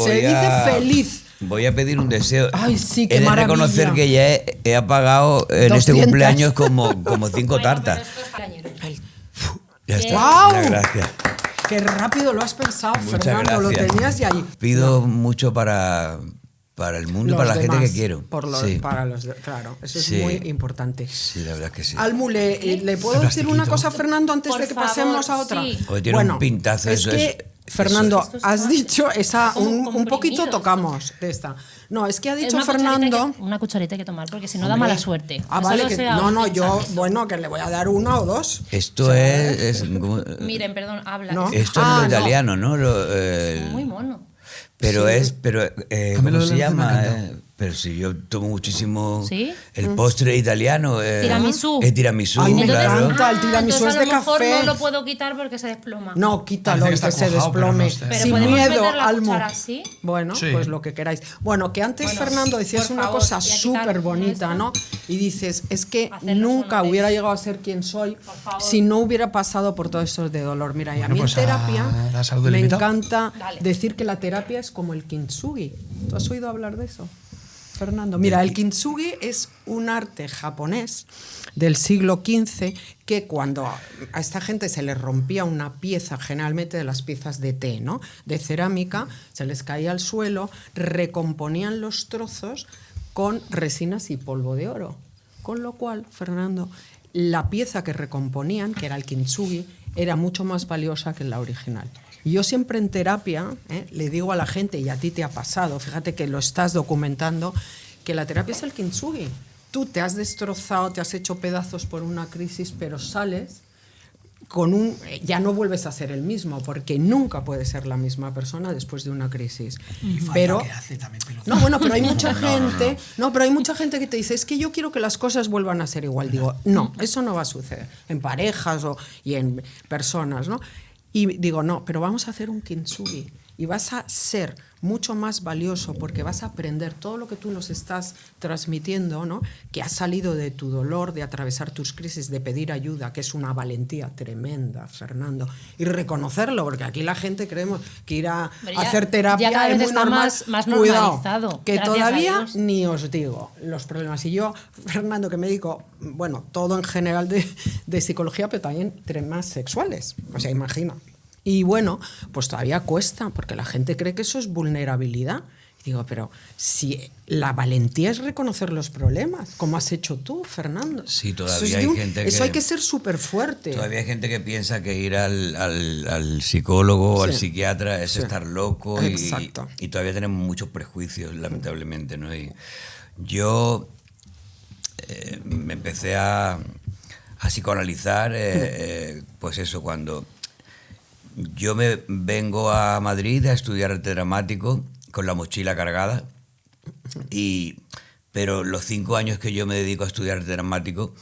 Speaker 2: Se dice feliz.
Speaker 1: Voy a pedir un deseo.
Speaker 2: Ay, sí, qué
Speaker 1: He de
Speaker 2: maravilla.
Speaker 1: reconocer que ya he apagado en este
Speaker 2: 200.
Speaker 1: cumpleaños como 5 tartas. Ya está.
Speaker 2: ¡Guau!
Speaker 1: Muchas gracias.
Speaker 2: Qué rápido lo has pensado,
Speaker 1: Muchas
Speaker 2: Fernando. Lo
Speaker 1: gracias.
Speaker 2: tenías y ahí.
Speaker 1: Pido mucho para el mundo y para la gente que quiero. Sí.
Speaker 2: Claro, eso es
Speaker 1: Sí.
Speaker 2: muy importante.
Speaker 1: Sí, la verdad es que sí.
Speaker 2: Almu, ¿le puedo decir una cosa a Fernando antes
Speaker 3: Por
Speaker 2: de que
Speaker 3: favor,
Speaker 2: pasemos a otra?
Speaker 3: sí.
Speaker 1: Oye, tiene un pintazo
Speaker 2: es
Speaker 1: eso.
Speaker 2: que, Fernando,
Speaker 3: Esto es
Speaker 2: has
Speaker 3: más-
Speaker 2: dicho esa
Speaker 3: como
Speaker 2: un poquito
Speaker 3: comprimido.
Speaker 2: tocamos de esta. No, es que ha
Speaker 3: Es
Speaker 2: dicho
Speaker 3: una cucharita
Speaker 2: Fernando.
Speaker 3: una cucharita hay que tomar porque si no da
Speaker 2: Hombre.
Speaker 3: mala suerte.
Speaker 2: Ah,
Speaker 3: Solo
Speaker 2: vale, que,
Speaker 3: sea
Speaker 2: no,
Speaker 3: un
Speaker 2: no, yo,
Speaker 3: pensamiento.
Speaker 2: bueno, que le voy a dar una o dos.
Speaker 1: Esto es como-
Speaker 3: Miren, perdón, habla.
Speaker 2: No.
Speaker 1: esto es
Speaker 2: Ah,
Speaker 1: lo
Speaker 2: no.
Speaker 1: italiano, ¿no?
Speaker 3: Muy mono.
Speaker 1: Pero
Speaker 2: Sí.
Speaker 1: ¿cómo
Speaker 4: lo
Speaker 1: se
Speaker 4: de la
Speaker 1: llama?
Speaker 4: encima
Speaker 1: Pero si yo tomo muchísimo
Speaker 3: ¿Sí?
Speaker 1: el postre italiano.
Speaker 3: Tiramisú.
Speaker 1: Es tiramisú,
Speaker 2: Ay, me
Speaker 1: claro.
Speaker 2: encanta. el tiramisú
Speaker 3: entonces
Speaker 2: es de
Speaker 3: a lo mejor
Speaker 2: café.
Speaker 3: no lo puedo quitar porque se desploma.
Speaker 2: No, quítalo
Speaker 4: Parece
Speaker 2: y
Speaker 4: que
Speaker 2: que
Speaker 4: está
Speaker 2: se
Speaker 4: cuajado, pero
Speaker 2: desplome.
Speaker 4: no sé.
Speaker 3: Pero
Speaker 2: Sin
Speaker 3: podemos
Speaker 2: miedo,
Speaker 3: meter la
Speaker 2: Almu.
Speaker 3: cuchara así.
Speaker 2: Bueno,
Speaker 4: Sí.
Speaker 2: pues lo que queráis. Bueno, que antes,
Speaker 3: Bueno,
Speaker 2: Fernando, decías
Speaker 3: por
Speaker 2: una
Speaker 3: favor,
Speaker 2: cosa
Speaker 3: voy a quitar
Speaker 2: súper bonita,
Speaker 3: esto.
Speaker 2: ¿no? Y dices, es que
Speaker 3: Hacerlo
Speaker 2: nunca
Speaker 3: sonores.
Speaker 2: hubiera llegado a ser quien soy
Speaker 3: Por favor.
Speaker 2: si no hubiera pasado por todos esos de dolor. Mira, y a
Speaker 4: Bueno,
Speaker 2: mí
Speaker 4: pues
Speaker 2: en
Speaker 4: a
Speaker 2: terapia
Speaker 4: la salud del
Speaker 2: me
Speaker 4: invitado.
Speaker 2: encanta
Speaker 3: Dale.
Speaker 2: decir que la terapia es como el kintsugi. ¿Tú has oído hablar de eso, Fernando? Mira, el kintsugi es un arte japonés del siglo XV que cuando a esta gente se les rompía una pieza, generalmente de las piezas de té, ¿no? De cerámica, se les caía al suelo, recomponían los trozos con resinas y polvo de oro. Con lo cual, Fernando, la pieza que recomponían, que era el kintsugi, era mucho más valiosa que la original. Y yo siempre en terapia le digo a la gente, y a ti te ha pasado, fíjate que lo estás documentando, que la terapia es el kintsugi. Tú te has destrozado, te has hecho pedazos por una crisis, pero sales con ya no vuelves a ser el mismo, porque nunca puedes ser la misma persona después de una crisis. Pero
Speaker 4: ¿Qué hace también, pelotudo?
Speaker 2: no, bueno, pero hay mucha gente, pero hay mucha gente que te dice, es que yo quiero que las cosas vuelvan a ser igual. Digo, no, eso no va a suceder en parejas y en personas, ¿no? Y digo, no, pero vamos a hacer un kintsugi y vas a ser mucho más valioso porque vas a aprender todo lo que tú nos estás transmitiendo, ¿no? Que ha salido de tu dolor, de atravesar tus crisis, de pedir ayuda, que es una valentía tremenda, Fernando, y reconocerlo, porque aquí la gente creemos que ir a
Speaker 3: Pero ya-
Speaker 2: hacer terapia
Speaker 3: ya cada
Speaker 2: es
Speaker 3: vez
Speaker 2: muy
Speaker 3: está
Speaker 2: normal.
Speaker 3: más
Speaker 2: Cuidado,
Speaker 3: normalizado,
Speaker 2: que
Speaker 3: gracias a
Speaker 2: todavía
Speaker 3: Dios.
Speaker 2: ni os digo los problemas. Y yo, Fernando, que me dedico, bueno, todo en general de psicología, pero también temas sexuales, o sea, imagina. Y bueno, pues todavía cuesta, porque la gente cree que eso es vulnerabilidad. Y digo, pero si la valentía es reconocer los problemas, como has hecho tú, Fernando.
Speaker 1: Sí, todavía
Speaker 2: Eso es
Speaker 1: hay
Speaker 2: de
Speaker 1: gente
Speaker 2: eso
Speaker 1: que-
Speaker 2: hay que ser súper fuerte.
Speaker 1: Todavía hay gente que piensa que ir al psicólogo o al
Speaker 2: Sí.
Speaker 1: psiquiatra es
Speaker 2: Sí.
Speaker 1: estar loco
Speaker 2: Exacto.
Speaker 1: y todavía tenemos muchos prejuicios, lamentablemente, ¿no? Y yo me empecé a psicoanalizar, pues eso, cuando yo me vengo a Madrid a estudiar arte dramático con la mochila cargada, pero los 5 años que yo me dedico a estudiar arte dramático,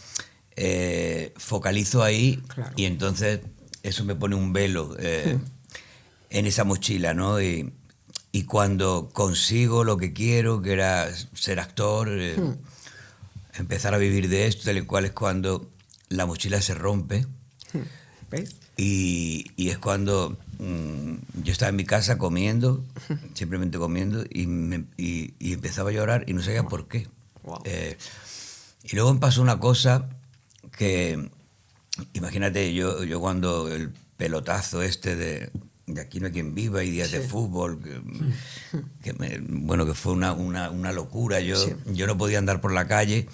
Speaker 1: focalizo ahí.
Speaker 2: Claro.
Speaker 1: Y entonces eso me pone un velo en esa mochila, ¿no? Y cuando consigo lo que quiero, que era ser actor, empezar a vivir de esto, tal y cual, es cuando la mochila se rompe.
Speaker 2: ¿Ves?
Speaker 1: Y es cuando yo estaba en mi casa comiendo, simplemente comiendo, y empezaba a llorar y no sabía por qué.
Speaker 2: Wow.
Speaker 1: Y luego me pasó una cosa que, imagínate, yo cuando el pelotazo este de Aquí no hay quien viva y días de fútbol, que fue una locura. Yo no podía andar por la calle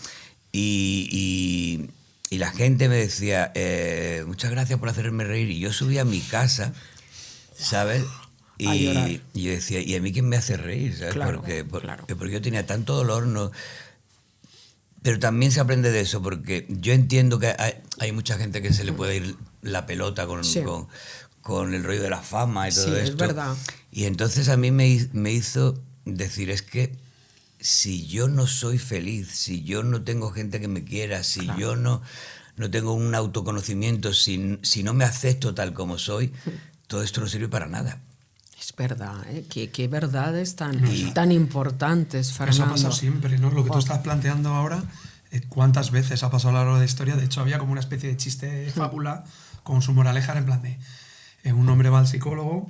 Speaker 1: y la gente me decía, muchas gracias por hacerme reír. Y yo subía a mi casa, ¿sabes? Y yo decía, ¿y a mí quién me hace reír? ¿Sabes?
Speaker 2: Claro,
Speaker 1: porque yo tenía tanto dolor, no. Pero también se aprende de eso, porque yo entiendo que hay mucha gente que se le puede ir la pelota con el rollo de la fama y todo esto.
Speaker 2: Sí, es verdad.
Speaker 1: Y entonces a mí me hizo decir, es que si yo no soy feliz, si yo no tengo gente que me quiera, si yo no tengo un autoconocimiento, si no me acepto tal como soy, todo esto no sirve para nada.
Speaker 2: Es verdad, ¿eh? Qué verdades tan importantes, Fernando.
Speaker 4: Eso ha pasado siempre, ¿no? Lo que tú estás planteando ahora, ¿cuántas veces ha pasado a lo largo de la historia? De hecho, había como una especie de chiste de fábula con su moraleja en plan de un hombre va al psicólogo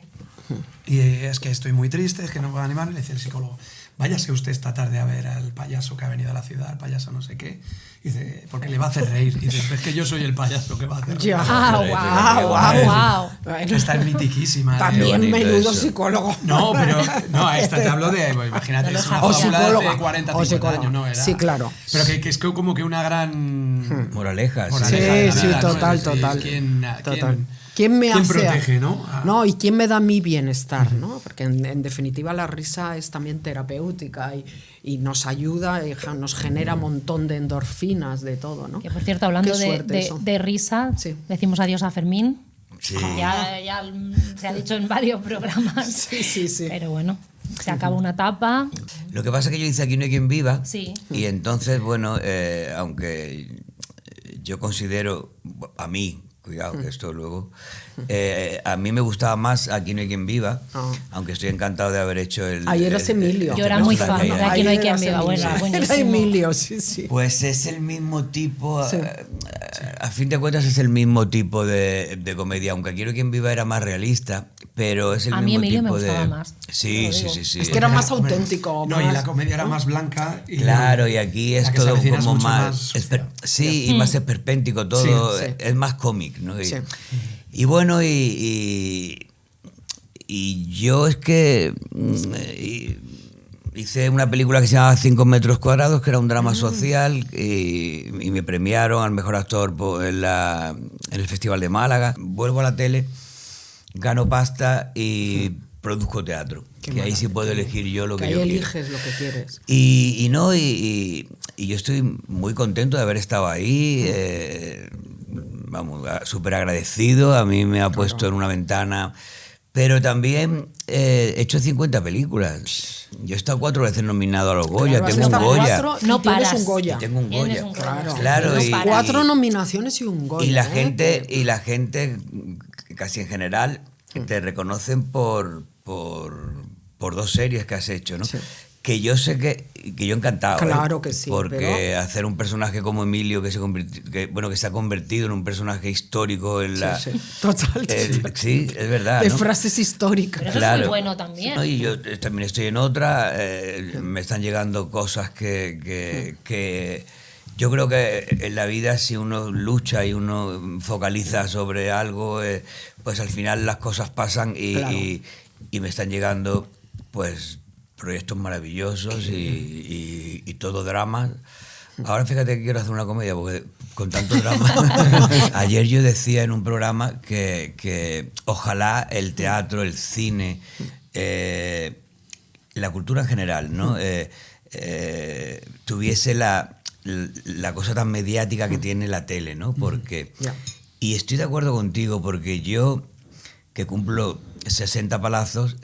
Speaker 4: y es que estoy muy triste, es que no puedo animar, y le dice el psicólogo, váyase usted esta tarde a ver al payaso que ha venido a la ciudad, el payaso no sé qué. Y dice, porque le va a hacer reír. Y dice, es que yo soy el payaso que va a hacer reír.
Speaker 2: ¡Wow!
Speaker 4: Esta es mitiquísima.
Speaker 2: También menudo
Speaker 1: eso.
Speaker 2: psicólogo.
Speaker 4: No, pero a esta te hablo de, imagínate, es una fábula de hace 40, 50 años, ¿no? Era,
Speaker 2: sí, claro.
Speaker 4: Pero que es como que una gran...
Speaker 1: Moraleja,
Speaker 2: Sí,
Speaker 4: de la
Speaker 2: sí,
Speaker 4: vida, ¿no?
Speaker 2: total,
Speaker 4: Es decir,
Speaker 2: total.
Speaker 4: ¿Quién
Speaker 2: me hace
Speaker 4: protege, ¿no?
Speaker 2: No, y quién me da mi bienestar, ¿no? Porque en definitiva la risa es también terapéutica y nos ayuda, nos genera un montón de endorfinas, de todo, ¿no?
Speaker 3: Que por cierto, hablando
Speaker 2: Qué suerte eso.
Speaker 3: de risa,
Speaker 2: Sí.
Speaker 3: decimos adiós a Fermín.
Speaker 1: Sí.
Speaker 3: Ya se ha dicho en varios programas.
Speaker 2: Sí.
Speaker 3: Pero bueno, se acaba una etapa.
Speaker 1: Lo que pasa es que yo hice Aquí no hay quien viva.
Speaker 3: Sí.
Speaker 1: Y entonces, bueno, aunque yo considero, a mí, cuidado que esto luego, a mí me gustaba más Aquí no hay quien viva, aunque estoy encantado de haber hecho el...
Speaker 2: Ahí eras Emilio.
Speaker 3: Yo era muy fan de
Speaker 1: Ahí
Speaker 3: Aquí no hay quien
Speaker 2: eras
Speaker 3: viva.
Speaker 2: Emilio.
Speaker 3: Bueno,
Speaker 2: Era
Speaker 3: buenísimo.
Speaker 2: Emilio, sí.
Speaker 1: Pues es el mismo tipo,
Speaker 2: Sí.
Speaker 1: a fin de cuentas es el mismo tipo de comedia, aunque Aquí no hay quien viva era más realista, pero es el
Speaker 3: A mí
Speaker 1: mismo
Speaker 3: Emilio me
Speaker 1: tipo
Speaker 3: gustaba
Speaker 1: de...
Speaker 3: más,
Speaker 1: Sí,
Speaker 3: te lo
Speaker 1: sí,
Speaker 3: digo.
Speaker 1: sí, sí.
Speaker 2: Es que era más
Speaker 4: Hombre,
Speaker 2: auténtico.
Speaker 4: No, y la comedia era más blanca. Y
Speaker 1: Claro, y aquí es
Speaker 4: la que se
Speaker 1: todo
Speaker 4: avecina es
Speaker 1: como
Speaker 4: mucho
Speaker 1: más...
Speaker 4: sucia.
Speaker 1: sí, y más esperpéntico todo,
Speaker 2: Sí, sí.
Speaker 1: es más cómic, ¿no?
Speaker 2: Sí.
Speaker 1: Y bueno, y yo es que hice una película que se llamaba 5 metros cuadrados, que era un drama social, y me premiaron al mejor actor en el Festival de Málaga. Vuelvo a la tele, gano pasta y produzco teatro.
Speaker 2: Qué
Speaker 1: Que ahí sí
Speaker 2: maravilla.
Speaker 1: puedo elegir yo lo que
Speaker 2: ahí
Speaker 1: yo quiero.
Speaker 2: eliges lo que quieres.
Speaker 1: Y yo estoy muy contento de haber estado ahí, vamos, súper agradecido, a mí me ha puesto en una ventana, pero también he hecho 50 películas. Yo he estado 4 veces nominado a los Goya,
Speaker 2: Claro, has
Speaker 1: tengo un
Speaker 2: estado
Speaker 1: Goya.
Speaker 2: 4 y
Speaker 3: No
Speaker 2: tienes
Speaker 3: paras.
Speaker 2: un Goya.
Speaker 1: Y tengo un
Speaker 3: Tienes
Speaker 1: Goya.
Speaker 3: un Goya.
Speaker 1: Claro,
Speaker 3: No
Speaker 1: y-
Speaker 3: paras.
Speaker 2: 4 nominaciones y un Goya.
Speaker 1: Y la
Speaker 2: ¿eh?
Speaker 1: gente, casi en general, te reconocen por 2 series que has hecho, ¿no?
Speaker 2: Sí.
Speaker 1: Que yo sé que yo encantado.
Speaker 2: Claro que sí,
Speaker 1: Porque
Speaker 2: pero-
Speaker 1: hacer un personaje como Emilio, que se ha convertido en un personaje histórico en la...
Speaker 2: Sí. Total.
Speaker 1: sí, es verdad.
Speaker 2: De
Speaker 1: ¿no?
Speaker 2: frases históricas.
Speaker 3: Pero eso es muy bueno también.
Speaker 1: No, y yo también estoy en otra, me están llegando cosas que yo creo que en la vida, si uno lucha y uno focaliza sobre algo, pues al final las cosas pasan y me están llegando pues proyectos maravillosos y todo drama. Ahora fíjate que quiero hacer una comedia porque con tanto drama. Ayer yo decía en un programa que ojalá el teatro, el cine, la cultura en general, ¿no? Tuviese la cosa tan mediática que tiene la tele, ¿no? Porque...
Speaker 2: Ya.
Speaker 1: Y estoy de acuerdo contigo porque yo, que cumplo 60 palazos,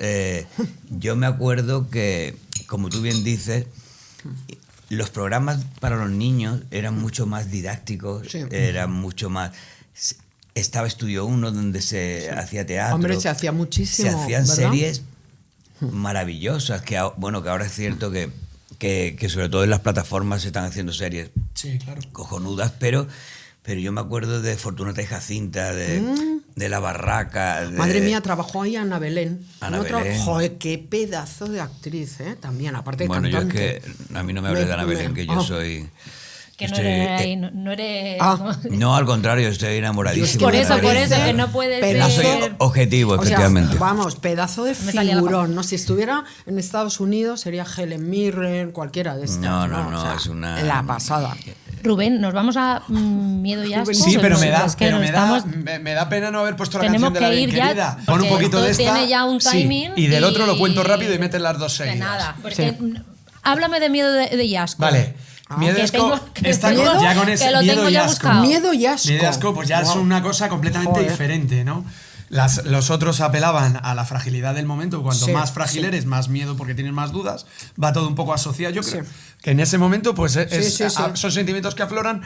Speaker 1: yo me acuerdo que, como tú bien dices, los programas para los niños eran mucho más didácticos,
Speaker 2: Sí.
Speaker 1: eran mucho más... Estaba Estudio 1 donde se hacía teatro.
Speaker 2: Hombre, se hacía muchísimo,
Speaker 1: Se hacían
Speaker 2: ¿verdad?
Speaker 1: series maravillosas, que ahora es cierto que sobre todo en las plataformas se están haciendo series
Speaker 4: Sí, claro.
Speaker 1: cojonudas, pero yo me acuerdo de Fortunata y Jacinta, de de la barraca.
Speaker 2: Madre mía, trabajó ahí Ana Belén.
Speaker 1: Ana Belén.
Speaker 2: Joder, qué pedazo de actriz, ¿eh? También, aparte de
Speaker 1: Bueno, yo es
Speaker 2: cantante.
Speaker 1: que a mí no me hables de Ana Belén, que yo soy...
Speaker 3: Que no
Speaker 1: estoy-
Speaker 3: eres... No eres
Speaker 1: No, al contrario, estoy enamoradísimo.
Speaker 3: por
Speaker 1: de
Speaker 3: eso,
Speaker 1: Ana Belén.
Speaker 3: que no puedes
Speaker 2: Pedazo-
Speaker 1: Yo soy
Speaker 3: ser...
Speaker 1: objetivo,
Speaker 2: O sea,
Speaker 1: efectivamente.
Speaker 2: vamos, pedazo de
Speaker 3: Me salía la
Speaker 2: figurón, ¿no? Si estuviera en Estados Unidos sería Helen Mirren, cualquiera de estas.
Speaker 1: No, es una-
Speaker 2: La pasada.
Speaker 3: Rubén, nos vamos a Miedo y Asco.
Speaker 4: Sí, pero me da,
Speaker 3: Es que estamos-
Speaker 4: me da pena no haber puesto la
Speaker 3: Tenemos
Speaker 4: canción de la
Speaker 3: que
Speaker 4: bien
Speaker 3: ir ya,
Speaker 4: querida.
Speaker 3: porque
Speaker 4: Pon un poquito
Speaker 3: esto
Speaker 4: de esta.
Speaker 3: tiene ya un
Speaker 4: sí,
Speaker 3: timing
Speaker 4: y del otro lo
Speaker 3: y-
Speaker 4: cuento rápido y metes las dos
Speaker 3: De
Speaker 4: seguidas.
Speaker 3: nada, porque háblame de Miedo y Asco.
Speaker 4: Vale. Miedo y
Speaker 3: Que
Speaker 4: asco
Speaker 3: tengo- que
Speaker 4: está
Speaker 3: tengo-
Speaker 4: ya con ese
Speaker 3: que lo
Speaker 4: miedo
Speaker 3: tengo
Speaker 4: y
Speaker 3: ya
Speaker 4: asco.
Speaker 3: buscado.
Speaker 2: Miedo y asco.
Speaker 4: Miedo y asco, pues ya es
Speaker 2: Wow.
Speaker 4: una cosa completamente
Speaker 2: Joder.
Speaker 4: diferente, ¿no? Los otros apelaban a la fragilidad del momento. Cuanto
Speaker 2: Sí,
Speaker 4: más frágil eres, más miedo porque tienes más dudas. Va todo un poco asociado. Yo creo
Speaker 2: Sí.
Speaker 4: que en ese momento pues
Speaker 2: Sí.
Speaker 4: son sentimientos que afloran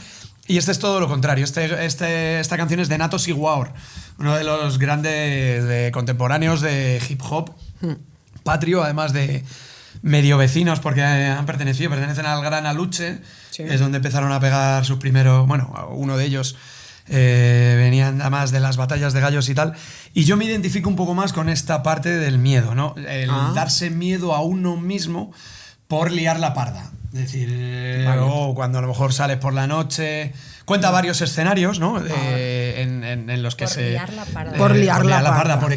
Speaker 4: y este es todo lo contrario. Esta canción es de Nato Siguaur, uno de los grandes contemporáneos de hip hop, patrio, además de medio vecinos porque pertenecen al Gran Aluche,
Speaker 2: Sí.
Speaker 4: es donde empezaron a pegar sus primeros, bueno, uno de ellos venían además de las batallas de gallos y tal, y yo me identifico un poco más con esta parte del miedo, ¿no? El darse miedo a uno mismo por liar la parda. Es decir, o cuando a lo mejor sales por la noche. Cuenta varios escenarios, ¿no? En los que
Speaker 3: Por
Speaker 4: se.
Speaker 3: liar la parda.
Speaker 2: Por liar la parda.
Speaker 4: por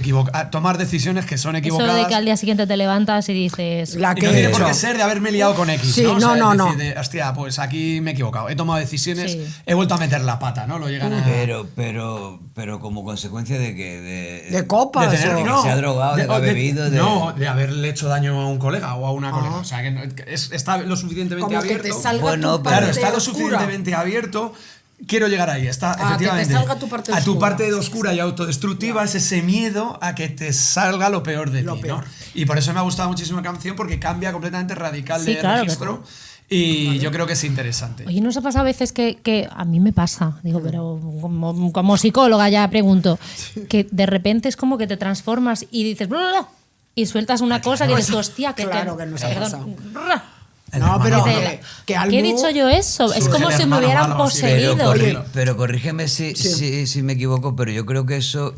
Speaker 4: tomar decisiones que son
Speaker 3: Eso
Speaker 4: equivocadas.
Speaker 3: de que al día siguiente te levantas y dices...
Speaker 2: La
Speaker 4: Y
Speaker 2: que
Speaker 4: no
Speaker 2: he
Speaker 4: tiene por
Speaker 2: hecho.
Speaker 4: qué ser de haberme liado con X,
Speaker 2: Sí,
Speaker 4: ¿no? O sea,
Speaker 2: no,
Speaker 4: es
Speaker 2: no.
Speaker 4: decir, hostia, pues aquí me he equivocado. He tomado decisiones,
Speaker 3: Sí.
Speaker 4: he vuelto a meter la pata, ¿no? Lo llegan a.
Speaker 1: Pero como consecuencia de que...
Speaker 2: De copas.
Speaker 4: de tener,
Speaker 2: o-
Speaker 1: que se ha drogado, de que ha bebido,
Speaker 4: No, de haberle hecho daño a un colega o a una colega. O sea, que está lo suficientemente
Speaker 2: Como que
Speaker 4: abierto.
Speaker 2: te salga
Speaker 1: Bueno,
Speaker 2: tu
Speaker 1: pero-
Speaker 4: Claro,
Speaker 2: parte
Speaker 4: está lo
Speaker 2: oscura.
Speaker 4: suficientemente abierto. Quiero llegar ahí, está
Speaker 2: que te
Speaker 4: efectivamente.
Speaker 2: salga tu parte
Speaker 4: a tu
Speaker 2: oscura.
Speaker 4: parte oscura y autodestructiva es ese miedo a que te salga lo peor de
Speaker 2: Lo
Speaker 4: ti,
Speaker 2: peor.
Speaker 4: ¿no? Y por eso me ha gustado muchísimo la canción porque cambia completamente radical
Speaker 3: Sí,
Speaker 4: de
Speaker 3: claro que
Speaker 4: registro y yo creo que es interesante.
Speaker 3: Oye, ¿no se pasa a veces que a mí me pasa? Digo, pero como psicóloga ya pregunto, que de repente es como que te transformas y dices... "Bla, bla, bla", y sueltas una cosa que dices, hostia, que
Speaker 2: Claro que nos ha pasado.
Speaker 3: Perdón.
Speaker 4: El
Speaker 2: No, pero
Speaker 4: hermano
Speaker 2: que
Speaker 3: ¿Qué
Speaker 2: Almu-
Speaker 3: he dicho yo eso? Es
Speaker 4: Surge
Speaker 3: como
Speaker 4: el
Speaker 3: si me
Speaker 4: hermano
Speaker 3: hubieran
Speaker 4: malo, sí.
Speaker 3: poseído.
Speaker 1: Pero corrígeme si me equivoco, pero yo creo que eso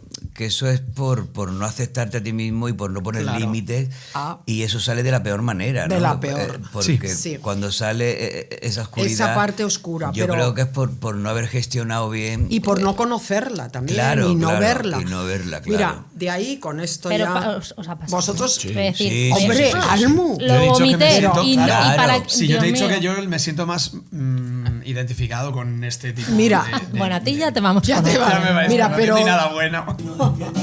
Speaker 1: es por no aceptarte a ti mismo y por no poner
Speaker 2: Claro.
Speaker 1: límites,
Speaker 2: Ah.
Speaker 1: y eso sale de la peor manera,
Speaker 2: De
Speaker 1: ¿no?
Speaker 2: la peor.
Speaker 1: Porque
Speaker 2: Sí.
Speaker 1: cuando sale esa oscuridad,
Speaker 2: Esa parte oscura,
Speaker 1: yo
Speaker 2: pero-
Speaker 1: creo que es por no haber gestionado bien.
Speaker 2: Y por no conocerla también,
Speaker 1: Claro,
Speaker 2: y no
Speaker 1: claro,
Speaker 2: verla.
Speaker 1: y no verla, claro.
Speaker 2: Mira, de ahí con esto
Speaker 3: Pero
Speaker 2: ya...
Speaker 3: os ha pasado.
Speaker 2: Vosotros...
Speaker 3: Quiero decir,
Speaker 1: Sí, sí,
Speaker 2: Hombre,
Speaker 1: sí, sí.
Speaker 2: Almu.
Speaker 4: Yo he
Speaker 3: Lo
Speaker 4: dicho que me
Speaker 3: vomité
Speaker 4: siento-
Speaker 3: y,
Speaker 1: claro.
Speaker 3: y para...
Speaker 4: Sí, yo te he
Speaker 3: Dios
Speaker 4: dicho
Speaker 3: mío.
Speaker 4: que yo me siento más identificado con este tipo
Speaker 2: Mira,
Speaker 4: de-
Speaker 3: Bueno, a ti ya te vamos
Speaker 2: Ya
Speaker 3: a
Speaker 2: te
Speaker 3: conocer.
Speaker 2: va.
Speaker 4: Ya me vais,
Speaker 2: Mira,
Speaker 4: no
Speaker 2: pero-
Speaker 4: tiene nada bueno.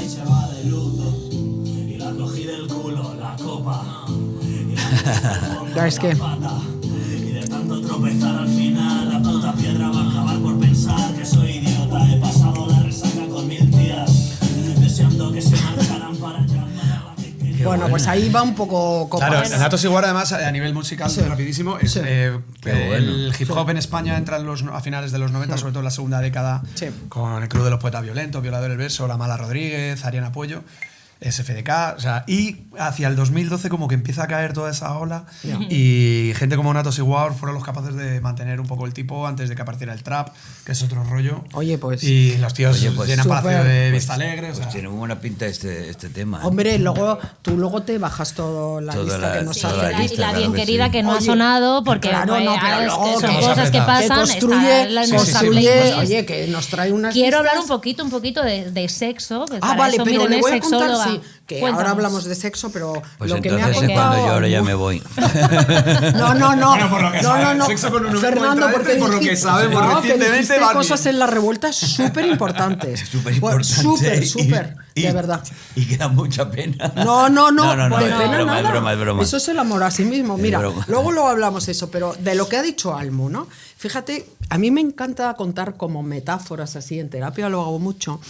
Speaker 5: Y se va de luto y la cogí del culo, la copa. Y la
Speaker 2: Ya es que...
Speaker 5: pata. Y de tanto tropezar al final, la puta piedra va a acabar por pensar que soy idiota. He pasado la resaca con 1000 tías, deseando que se marcharan para llamar a la que quería.
Speaker 2: Bueno, pues ahí va un poco...
Speaker 4: Claro,
Speaker 2: copas.
Speaker 4: Natos Igual además a nivel musical, rapidísimo, es,
Speaker 2: Sí.
Speaker 1: Qué
Speaker 4: el hip hop en España entra a finales de los 90, sobre todo en la segunda década,
Speaker 2: Sí.
Speaker 4: con el Club de los Poetas Violentos, Violador del Verso, La Mala Rodríguez, Ariana Puello, SFDK, o sea, y hacia el 2012 como que empieza a caer toda esa ola y gente como Natos Igual fueron los capaces de mantener un poco el tipo antes de que apareciera el trap, que es otro rollo.
Speaker 2: Oye, pues...
Speaker 4: Y los tíos
Speaker 1: Oye, pues,
Speaker 4: llenan
Speaker 2: súper,
Speaker 4: Palacio de
Speaker 2: pues,
Speaker 4: Vista Alegre, o sea,
Speaker 1: Pues tiene muy buena pinta este tema. ¿eh?
Speaker 2: Hombre, tú luego te bajas toda la
Speaker 1: Toda
Speaker 2: lista
Speaker 1: la-
Speaker 2: que nos
Speaker 1: toda
Speaker 2: hace
Speaker 1: la
Speaker 2: aquí.
Speaker 1: lista,
Speaker 3: Y la
Speaker 1: claro
Speaker 3: bien
Speaker 1: que
Speaker 3: querida
Speaker 1: sí.
Speaker 3: que no ha
Speaker 2: Oye,
Speaker 3: sonado porque
Speaker 2: claro, no, pero
Speaker 3: es
Speaker 2: luego
Speaker 3: que son
Speaker 2: que-
Speaker 3: cosas que
Speaker 4: que
Speaker 3: pasan.
Speaker 2: Que construye,
Speaker 3: está en
Speaker 2: construye,
Speaker 3: nuestra playlist.
Speaker 2: oye, que nos trae unas
Speaker 3: Quiero hablar
Speaker 2: listas.
Speaker 3: un poquito de sexo. Que
Speaker 2: Ah,
Speaker 3: para
Speaker 2: vale,
Speaker 3: eso
Speaker 2: pero
Speaker 3: Miren
Speaker 2: le
Speaker 3: es
Speaker 2: voy a contar,
Speaker 3: sexóloga.
Speaker 2: sí, que
Speaker 3: Cuéntanos.
Speaker 2: ahora hablamos de sexo, pero
Speaker 1: Pues
Speaker 2: lo que me ha
Speaker 1: entonces es
Speaker 2: contado...
Speaker 1: cuando yo ahora ya
Speaker 2: Almu-
Speaker 1: me voy.
Speaker 2: No.
Speaker 4: Bueno, por lo que sabe, sexo con un
Speaker 2: Fernando,
Speaker 4: encuentro
Speaker 2: porque
Speaker 4: por lo que
Speaker 2: dijiste-
Speaker 4: sabemos
Speaker 2: no, que
Speaker 4: recientemente,
Speaker 2: dijiste
Speaker 4: Barbie.
Speaker 2: cosas en la revuelta súper importantes.
Speaker 1: Súper importante.
Speaker 2: Súper,
Speaker 1: y-
Speaker 2: de verdad.
Speaker 1: Y que da mucha pena.
Speaker 2: No,
Speaker 1: no,
Speaker 2: de
Speaker 1: es
Speaker 2: pena
Speaker 1: broma,
Speaker 2: nada.
Speaker 1: es broma, es broma.
Speaker 2: Eso es el amor a sí mismo.
Speaker 1: Es
Speaker 2: Mira,
Speaker 1: broma.
Speaker 2: luego lo hablamos eso, pero de lo que ha dicho Almu, ¿no? Fíjate, a mí me encanta contar como metáforas así, en terapia lo hago mucho,